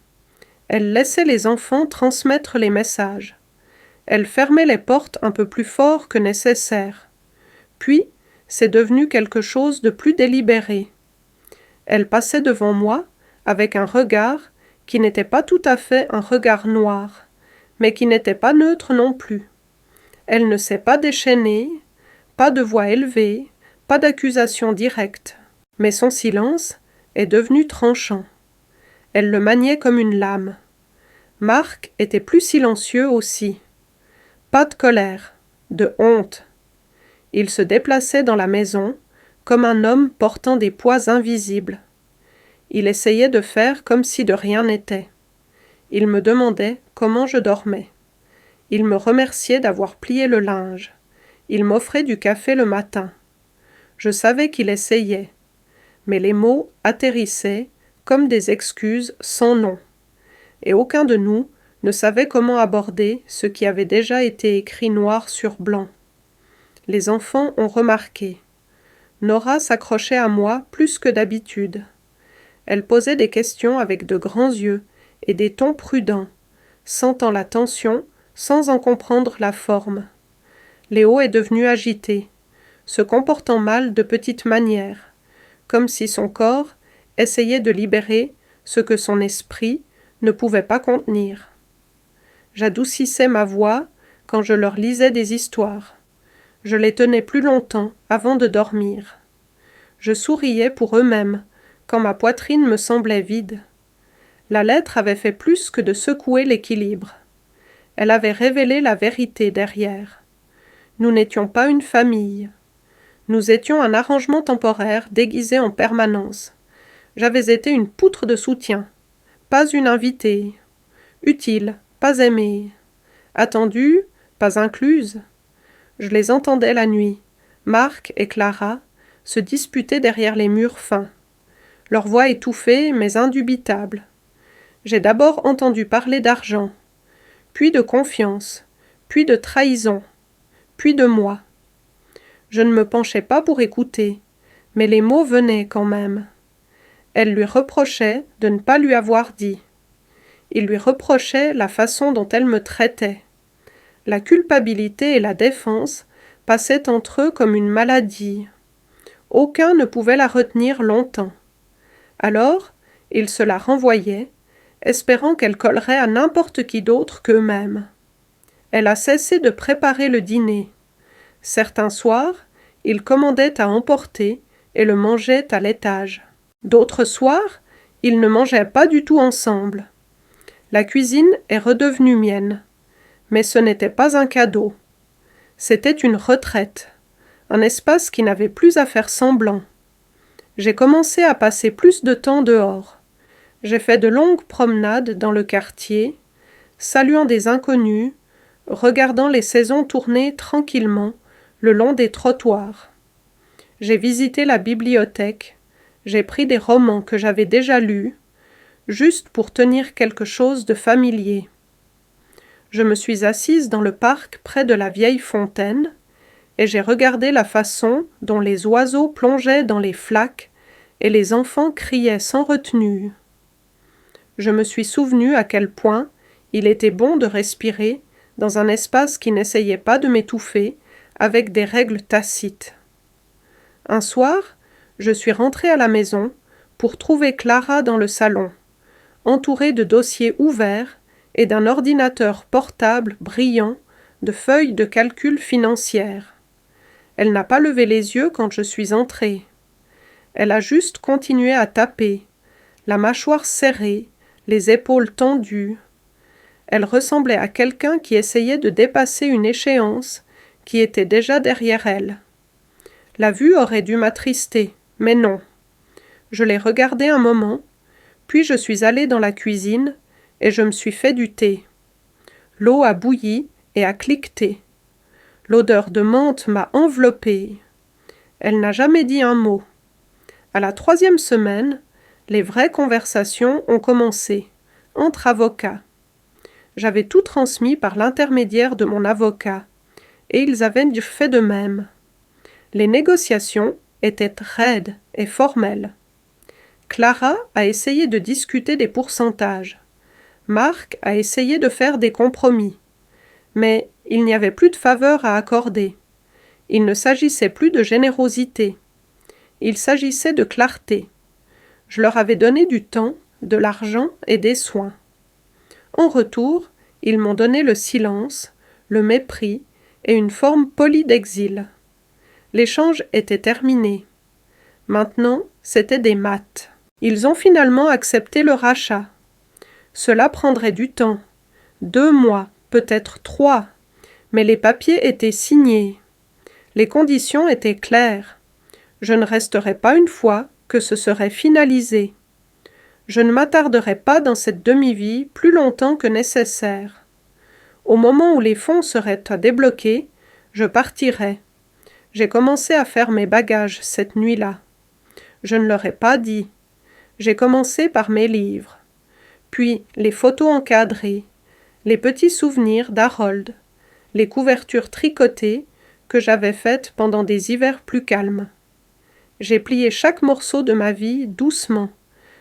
Elle laissait les enfants transmettre les messages. Elle fermait les portes un peu plus fort que nécessaire. Puis, c'est devenu quelque chose de plus délibéré. Elle passait devant moi avec un regard qui n'était pas tout à fait un regard noir, mais qui n'était pas neutre non plus. Elle ne s'est pas déchaînée, pas de voix élevée, pas d'accusation directe, mais son silence est devenu tranchant. Elle le maniait comme une lame. Marc était plus silencieux aussi. Pas de colère, de honte. Il se déplaçait dans la maison comme un homme portant des poids invisibles. Il essayait de faire comme si de rien n'était. Il me demandait comment je dormais. Il me remerciait d'avoir plié le linge. Il m'offrait du café le matin. Je savais qu'il essayait, mais les mots atterrissaient comme des excuses sans nom, et aucun de nous ne savait comment aborder ce qui avait déjà été écrit noir sur blanc. Les enfants ont remarqué. Nora s'accrochait à moi plus que d'habitude. Elle posait des questions avec de grands yeux et des tons prudents, sentant la tension sans en comprendre la forme. Léo est devenu agité, se comportant mal de petites manières, comme si son corps essayait de libérer ce que son esprit ne pouvait pas contenir. J'adoucissais ma voix quand je leur lisais des histoires. Je les tenais plus longtemps avant de dormir. Je souriais pour eux-mêmes, quand ma poitrine me semblait vide. La lettre avait fait plus que de secouer l'équilibre. Elle avait révélé la vérité derrière. Nous n'étions pas une famille. Nous étions un arrangement temporaire déguisé en permanence. J'avais été une poutre de soutien, pas une invitée. Utile, pas aimée. Attendue, pas incluse. Je les entendais la nuit, Marc et Clara, se disputer derrière les murs fins. Leur voix étouffée, mais indubitable. J'ai d'abord entendu parler d'argent, puis de confiance, puis de trahison, puis de moi. Je ne me penchais pas pour écouter, mais les mots venaient quand même. Elle lui reprochait de ne pas lui avoir dit. Il lui reprochait la façon dont elle me traitait. La culpabilité et la défense passaient entre eux comme une maladie. Aucun ne pouvait la retenir longtemps. Alors, ils se la renvoyaient, espérant qu'elle collerait à n'importe qui d'autre qu'eux-mêmes. Elle a cessé de préparer le dîner. Certains soirs, ils commandaient à emporter et le mangeaient à l'étage. D'autres soirs, ils ne mangeaient pas du tout ensemble. La cuisine est redevenue mienne. Mais ce n'était pas un cadeau. C'était une retraite, un espace qui n'avait plus à faire semblant. J'ai commencé à passer plus de temps dehors. J'ai fait de longues promenades dans le quartier, saluant des inconnus, regardant les saisons tourner tranquillement le long des trottoirs. J'ai visité la bibliothèque, j'ai pris des romans que j'avais déjà lus, juste pour tenir quelque chose de familier. Je me suis assise dans le parc près de la vieille fontaine, et j'ai regardé la façon dont les oiseaux plongeaient dans les flaques et les enfants criaient sans retenue. Je me suis souvenu à quel point il était bon de respirer dans un espace qui n'essayait pas de m'étouffer avec des règles tacites. Un soir, je suis rentrée à la maison pour trouver Clara dans le salon, entourée de dossiers ouverts et d'un ordinateur portable brillant de feuilles de calcul financières. Elle n'a pas levé les yeux quand je suis entrée. Elle a juste continué à taper, la mâchoire serrée, les épaules tendues. Elle ressemblait à quelqu'un qui essayait de dépasser une échéance qui était déjà derrière elle. La vue aurait dû m'attrister, mais non. Je l'ai regardée un moment, puis je suis allée dans la cuisine et je me suis fait du thé. L'eau a bouilli et a cliqueté. L'odeur de menthe m'a enveloppée. Elle n'a jamais dit un mot. À la 3e semaine, les vraies conversations ont commencé, entre avocats. J'avais tout transmis par l'intermédiaire de mon avocat, et ils avaient fait de même. Les négociations étaient raides et formelles. Clara a essayé de discuter des pourcentages. Marc a essayé de faire des compromis. Mais il n'y avait plus de faveur à accorder. Il ne s'agissait plus de générosité. Il s'agissait de clarté. Je leur avais donné du temps, de l'argent et des soins. En retour, ils m'ont donné le silence, le mépris et une forme polie d'exil. L'échange était terminé. Maintenant, c'était des maths. Ils ont finalement accepté le rachat. Cela prendrait du temps. 2 mois, peut-être 3. Mais les papiers étaient signés. Les conditions étaient claires. Je ne resterai pas une fois que ce serait finalisé. Je ne m'attarderai pas dans cette demi-vie plus longtemps que nécessaire. Au moment où les fonds seraient à débloquer, je partirai. J'ai commencé à faire mes bagages cette nuit-là. Je ne leur ai pas dit. J'ai commencé par mes livres, puis les photos encadrées, les petits souvenirs d'Harold, les couvertures tricotées que j'avais faites pendant des hivers plus calmes. J'ai plié chaque morceau de ma vie doucement,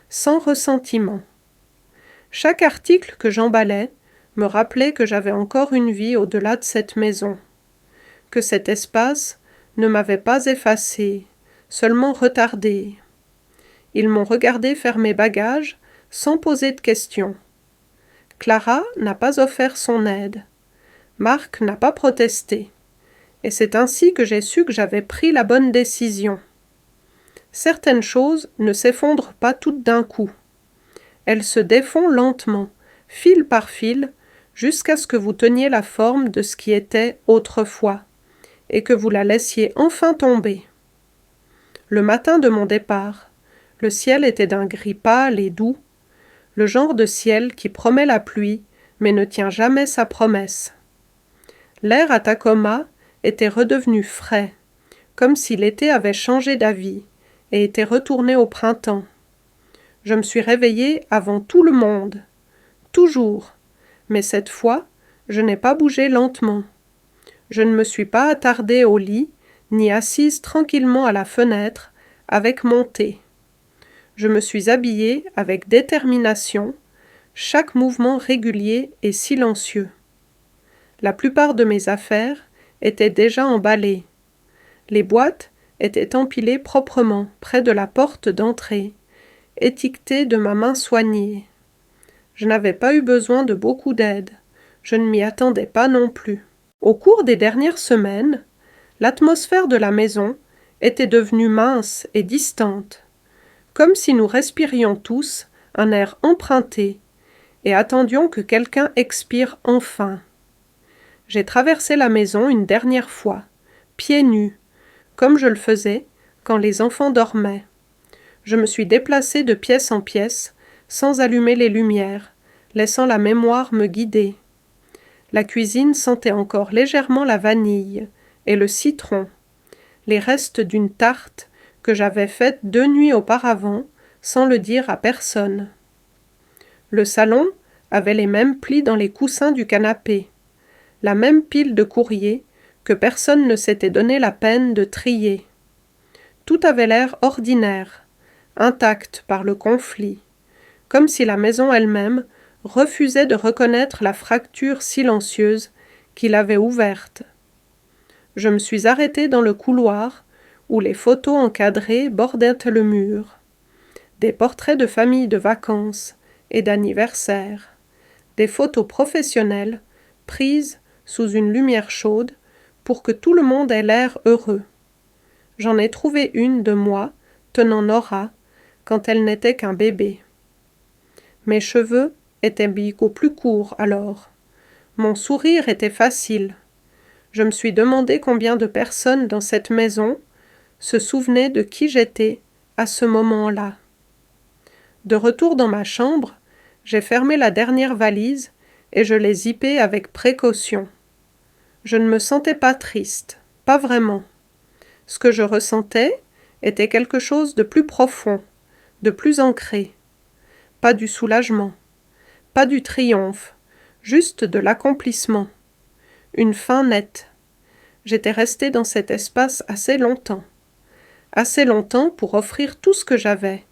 sans ressentiment. Chaque article que j'emballais me rappelait que j'avais encore une vie au-delà de cette maison, que cet espace ne m'avait pas effacé, seulement retardé. Ils m'ont regardé faire mes bagages sans poser de questions. Clara n'a pas offert son aide. Marc n'a pas protesté. Et c'est ainsi que j'ai su que j'avais pris la bonne décision. Certaines choses ne s'effondrent pas toutes d'un coup. Elles se défont lentement, fil par fil, jusqu'à ce que vous teniez la forme de ce qui était autrefois, et que vous la laissiez enfin tomber. Le matin de mon départ, le ciel était d'un gris pâle et doux, le genre de ciel qui promet la pluie, mais ne tient jamais sa promesse. L'air à Tacoma était redevenu frais, comme si l'été avait changé d'avis et était retourné au printemps. Je me suis réveillée avant tout le monde, toujours, mais cette fois, je n'ai pas bougé lentement. Je ne me suis pas attardée au lit, ni assise tranquillement à la fenêtre, avec mon thé. Je me suis habillée avec détermination, chaque mouvement régulier et silencieux. La plupart de mes affaires étaient déjà emballées. Les boîtes étaient empilées proprement près de la porte d'entrée, étiquetées de ma main soignée. Je n'avais pas eu besoin de beaucoup d'aide. Je ne m'y attendais pas non plus. Au cours des dernières semaines, l'atmosphère de la maison était devenue mince et distante, comme si nous respirions tous un air emprunté et attendions que quelqu'un expire enfin. J'ai traversé la maison une dernière fois, pieds nus, comme je le faisais quand les enfants dormaient. Je me suis déplacée de pièce en pièce, sans allumer les lumières, laissant la mémoire me guider. La cuisine sentait encore légèrement la vanille et le citron, les restes d'une tarte que j'avais faite 2 nuits auparavant, sans le dire à personne. Le salon avait les mêmes plis dans les coussins du canapé, la même pile de courriers que personne ne s'était donné la peine de trier. Tout avait l'air ordinaire, intact par le conflit, comme si la maison elle-même refusait de reconnaître la fracture silencieuse qui l'avait ouverte. Je me suis arrêtée dans le couloir où les photos encadrées bordaient le mur. Des portraits de familles de vacances et d'anniversaires, des photos professionnelles prises sous une lumière chaude pour que tout le monde ait l'air heureux. J'en ai trouvé une de moi, tenant Nora, quand elle n'était qu'un bébé. Mes cheveux étaient beaucoup plus courts alors. Mon sourire était facile. Je me suis demandé combien de personnes dans cette maison se souvenaient de qui j'étais à ce moment-là. De retour dans ma chambre, j'ai fermé la dernière valise et je l'ai zippée avec précaution. Je ne me sentais pas triste, pas vraiment. Ce que je ressentais était quelque chose de plus profond, de plus ancré. Pas du soulagement, pas du triomphe, juste de l'accomplissement. Une fin nette. J'étais restée dans cet espace assez longtemps pour offrir tout ce que j'avais,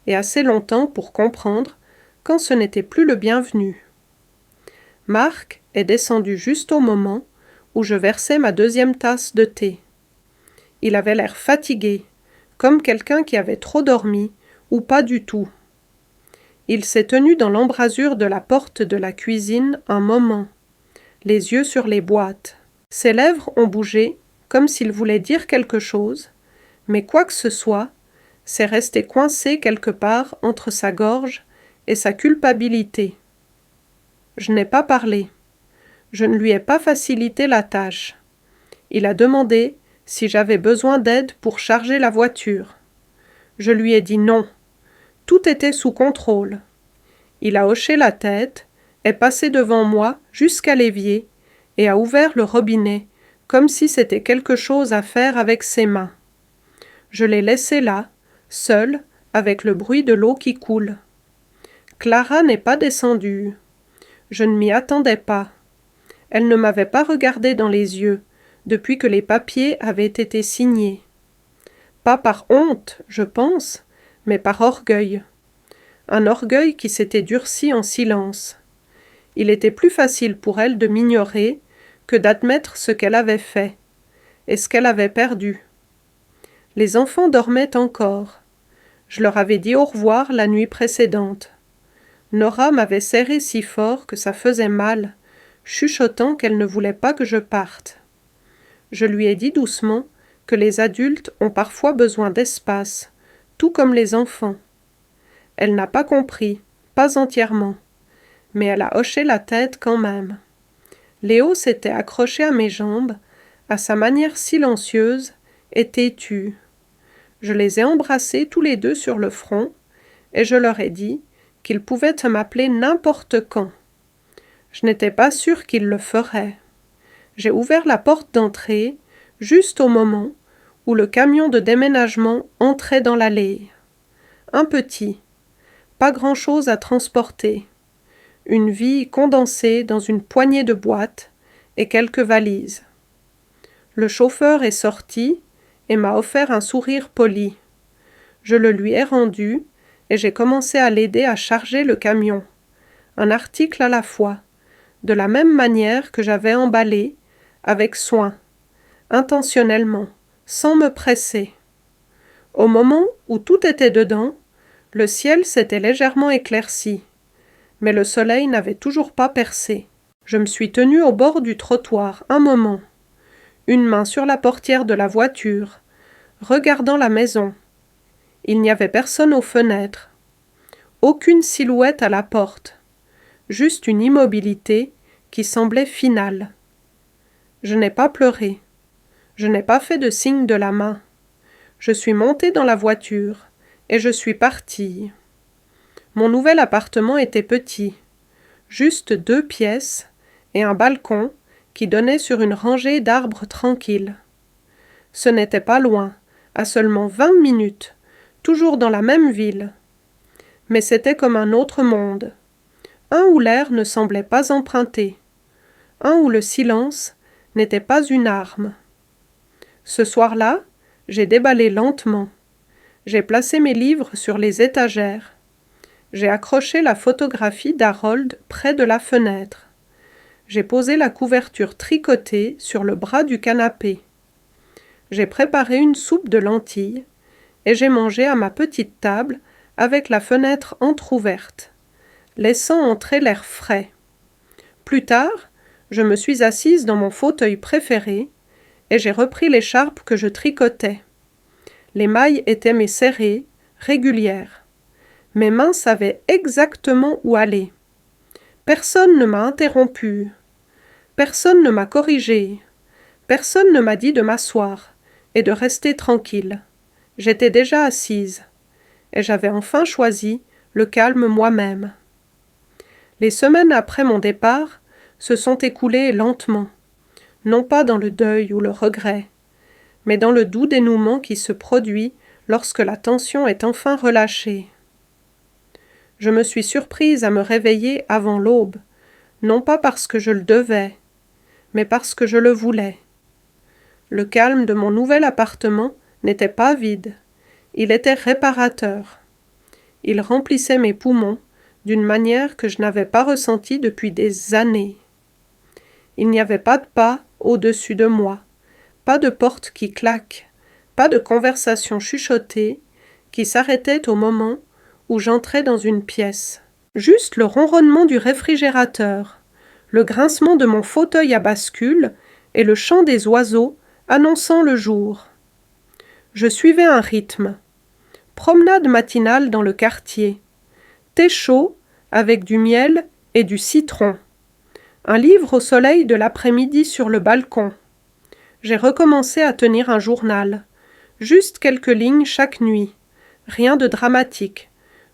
et assez longtemps pour comprendre quand ce n'était plus le bienvenu. Marc est descendu juste au moment où je versais ma 2e tasse de thé. Il avait l'air fatigué, comme quelqu'un qui avait trop dormi, ou pas du tout. Il s'est tenu dans l'embrasure de la porte de la cuisine un moment, les yeux sur les boîtes. Ses lèvres ont bougé, comme s'il voulait dire quelque chose, mais quoi que ce soit, c'est resté coincé quelque part entre sa gorge et sa culpabilité. Je n'ai pas parlé. Je ne lui ai pas facilité la tâche. Il a demandé si j'avais besoin d'aide pour charger la voiture. Je lui ai dit non. Tout était sous contrôle. Il a hoché la tête, est passé devant moi jusqu'à l'évier et a ouvert le robinet, comme si c'était quelque chose à faire avec ses mains. Je l'ai laissé là, seul, avec le bruit de l'eau qui coule. Clara n'est pas descendue. Je ne m'y attendais pas. Elle ne m'avait pas regardé dans les yeux depuis que les papiers avaient été signés. Pas par honte, je pense, mais par orgueil. Un orgueil qui s'était durci en silence. Il était plus facile pour elle de m'ignorer que d'admettre ce qu'elle avait fait, et ce qu'elle avait perdu. Les enfants dormaient encore. Je leur avais dit au revoir la nuit précédente. Nora m'avait serré si fort que ça faisait mal, chuchotant qu'elle ne voulait pas que je parte. Je lui ai dit doucement que les adultes ont parfois besoin d'espace, tout comme les enfants. Elle n'a pas compris, pas entièrement, mais elle a hoché la tête quand même. Léo s'était accroché à mes jambes, à sa manière silencieuse et têtue. Je les ai embrassés tous les deux sur le front, et je leur ai dit qu'ils pouvaient m'appeler n'importe quand. Je n'étais pas sûre qu'ils le feraient. J'ai ouvert la porte d'entrée, juste au moment où le camion de déménagement entrait dans l'allée. Un petit, pas grand-chose à transporter. Une vie condensée dans une poignée de boîtes et quelques valises. Le chauffeur est sorti et m'a offert un sourire poli. Je le lui ai rendu et j'ai commencé à l'aider à charger le camion, un article à la fois, de la même manière que j'avais emballé, avec soin, intentionnellement, sans me presser. Au moment où tout était dedans, le ciel s'était légèrement éclairci, mais le soleil n'avait toujours pas percé. Je me suis tenue au bord du trottoir un moment, une main sur la portière de la voiture, regardant la maison. Il n'y avait personne aux fenêtres, aucune silhouette à la porte, juste une immobilité qui semblait finale. Je n'ai pas pleuré, je n'ai pas fait de signe de la main. Je suis montée dans la voiture et je suis partie. Mon nouvel appartement était petit, juste 2 pièces et un balcon qui donnait sur une rangée d'arbres tranquilles. Ce n'était pas loin, à seulement 20 minutes, toujours dans la même ville. Mais c'était comme un autre monde, un où l'air ne semblait pas emprunté, un où le silence n'était pas une arme. Ce soir-là, j'ai déballé lentement. J'ai placé mes livres sur les étagères. J'ai accroché la photographie d'Harold près de la fenêtre. J'ai posé la couverture tricotée sur le bras du canapé. J'ai préparé une soupe de lentilles et j'ai mangé à ma petite table avec la fenêtre entr'ouverte, laissant entrer l'air frais. Plus tard, je me suis assise dans mon fauteuil préféré et j'ai repris l'écharpe que je tricotais. Les mailles étaient mais serrées, régulières. Mes mains savaient exactement où aller. Personne ne m'a interrompu. Personne ne m'a corrigé. Personne ne m'a dit de m'asseoir et de rester tranquille. J'étais déjà assise et j'avais enfin choisi le calme moi-même. Les semaines après mon départ se sont écoulées lentement, non pas dans le deuil ou le regret, mais dans le doux dénouement qui se produit lorsque la tension est enfin relâchée. Je me suis surprise à me réveiller avant l'aube, non pas parce que je le devais, mais parce que je le voulais. Le calme de mon nouvel appartement n'était pas vide, il était réparateur. Il remplissait mes poumons d'une manière que je n'avais pas ressentie depuis des années. Il n'y avait pas de pas au-dessus de moi, pas de porte qui claque, pas de conversation chuchotée qui s'arrêtait au moment où j'entrais dans une pièce. Juste le ronronnement du réfrigérateur, le grincement de mon fauteuil à bascule et le chant des oiseaux annonçant le jour. Je suivais un rythme. Promenade matinale dans le quartier. Thé chaud avec du miel et du citron. Un livre au soleil de l'après-midi sur le balcon. J'ai recommencé à tenir un journal. Juste quelques lignes chaque nuit. Rien de dramatique.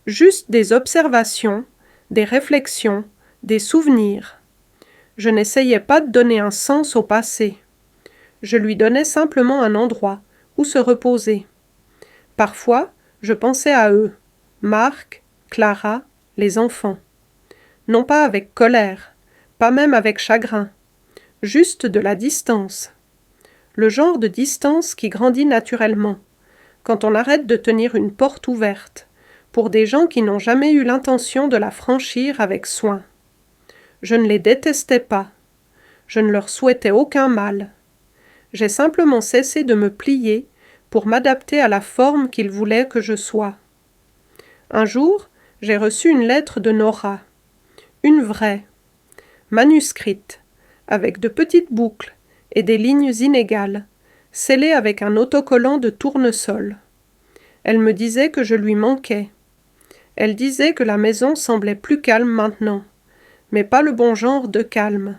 Juste des observations, des réflexions, des souvenirs. Je n'essayais pas de donner un sens au passé. Je lui donnais simplement un endroit où se reposer. Parfois, je pensais à eux, Marc, Clara, les enfants. non pas avec colère, pas même avec chagrin, juste de la distance. Le genre de distance qui grandit naturellement, quand on arrête de tenir une porte ouverte, pour des gens qui n'ont jamais eu l'intention de la franchir avec soin. Je ne les détestais pas. Je ne leur souhaitais aucun mal. J'ai simplement cessé de me plier pour m'adapter à la forme qu'ils voulaient que je sois. Un jour, j'ai reçu une lettre de Nora. Une vraie, manuscrite, avec de petites boucles et des lignes inégales, scellée avec un autocollant de tournesol. Elle me disait que je lui manquais. Elle disait que la maison semblait plus calme maintenant, mais pas le bon genre de calme.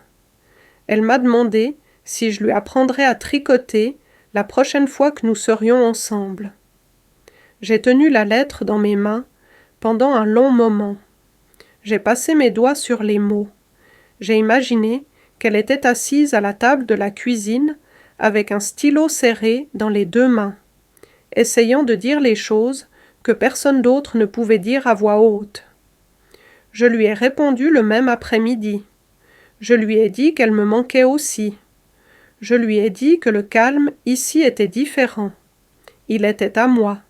Elle m'a demandé si je lui apprendrais à tricoter la prochaine fois que nous serions ensemble. J'ai tenu la lettre dans mes mains pendant un long moment. J'ai passé mes doigts sur les mots. J'ai imaginé qu'elle était assise à la table de la cuisine avec un stylo serré dans les deux mains, essayant de dire les choses que personne d'autre ne pouvait dire à voix haute. Je lui ai répondu le même après-midi. Je lui ai dit qu'elle me manquait aussi. Je lui ai dit que le calme ici était différent. Il était à moi.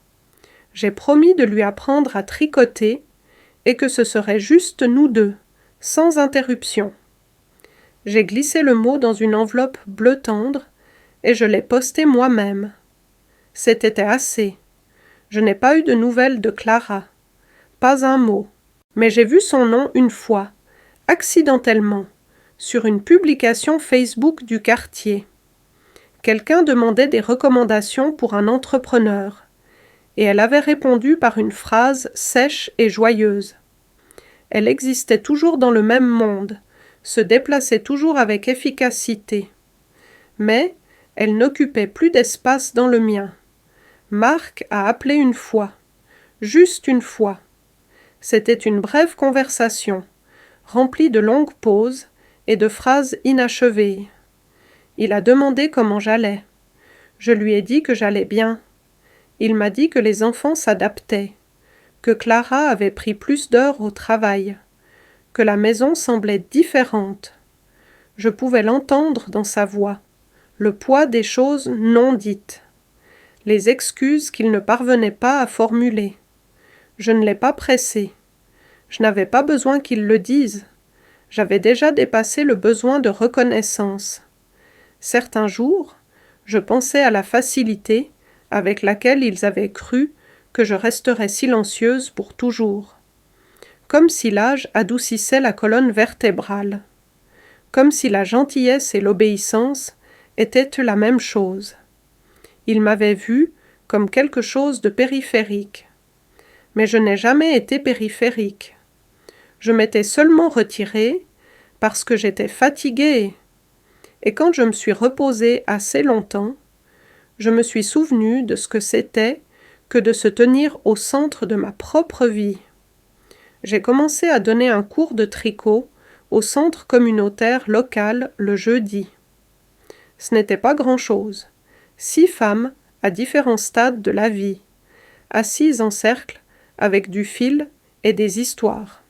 J'ai promis de lui apprendre à tricoter et que ce serait juste nous deux, sans interruption. J'ai glissé le mot dans une enveloppe bleu tendre et je l'ai posté moi-même. C'était assez. Je n'ai pas eu de nouvelles de Clara. Pas un mot. Mais j'ai vu son nom une fois, accidentellement, sur une publication Facebook du quartier. Quelqu'un demandait des recommandations pour un entrepreneur, et elle avait répondu par une phrase sèche et joyeuse. Elle existait toujours dans le même monde, se déplaçait toujours avec efficacité. Mais elle n'occupait plus d'espace dans le mien. Marc a appelé une fois, juste une fois. C'était une brève conversation, remplie de longues pauses et de phrases inachevées. Il a demandé comment j'allais. Je lui ai dit que j'allais bien. Il m'a dit que les enfants s'adaptaient, que Clara avait pris plus d'heures au travail, que la maison semblait différente. Je pouvais l'entendre dans sa voix, le poids des choses non dites, les excuses qu'il ne parvenait pas à formuler. Je ne l'ai pas pressé. Je n'avais pas besoin qu'il le dise. J'avais déjà dépassé le besoin de reconnaissance. Certains jours, je pensais à la facilité avec laquelle ils avaient cru que je resterais silencieuse pour toujours. Comme si l'âge adoucissait la colonne vertébrale. Comme si la gentillesse et l'obéissance étaient la même chose. Ils m'avaient vue comme quelque chose de périphérique. Mais je n'ai jamais été périphérique. Je m'étais seulement retirée parce que j'étais fatiguée. Et quand je me suis reposée assez longtemps, je me suis souvenue de ce que c'était que de se tenir au centre de ma propre vie. J'ai commencé à donner un cours de tricot au centre communautaire local le jeudi. Ce n'était pas grand-chose. 6 femmes à différents stades de la vie, assises en cercle avec du fil et des histoires.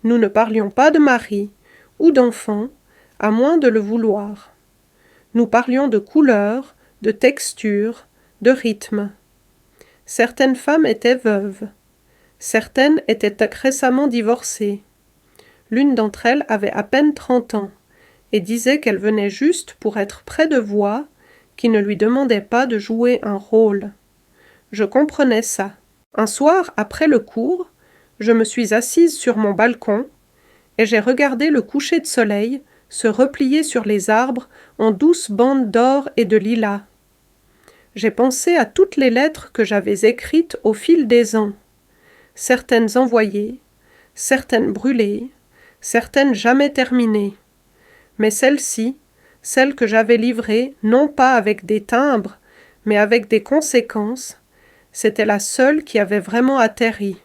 Nous ne parlions pas de mari ou d'enfants, à moins de le vouloir. Nous parlions de couleurs, de textures, de rythme. Certaines femmes étaient veuves. Certaines étaient récemment divorcées. L'une d'entre elles avait à peine 30 ans et disait qu'elle venait juste pour être près de voix qui ne lui demandait pas de jouer un rôle. Je comprenais ça. Un soir, après le cours, je me suis assise sur mon balcon et j'ai regardé le coucher de soleil se replier sur les arbres en douces bandes d'or et de lilas. J'ai pensé à toutes les lettres que j'avais écrites au fil des ans, certaines envoyées, certaines brûlées, certaines jamais terminées, mais celle-ci, celle que j'avais livrée non pas avec des timbres, mais avec des conséquences, c'était la seule qui avait vraiment atterri.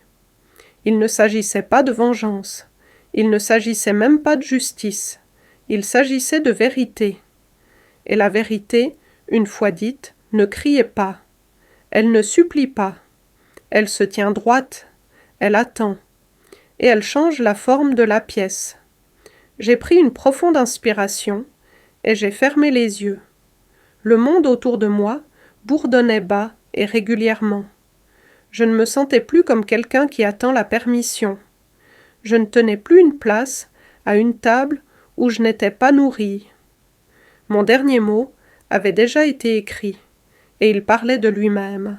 Il ne s'agissait pas de vengeance, il ne s'agissait même pas de justice, il s'agissait de vérité. Et la vérité, une fois dite, ne criait pas. Elle ne supplie pas. Elle se tient droite. Elle attend. et elle change la forme de la pièce. J'ai pris une profonde inspiration, et j'ai fermé les yeux. Le monde autour de moi bourdonnait bas et régulièrement. Je ne me sentais plus comme quelqu'un qui attend la permission. Je ne tenais plus une place à une table où je n'étais pas nourrie. Mon dernier mot avait déjà été écrit, et il parlait de lui-même.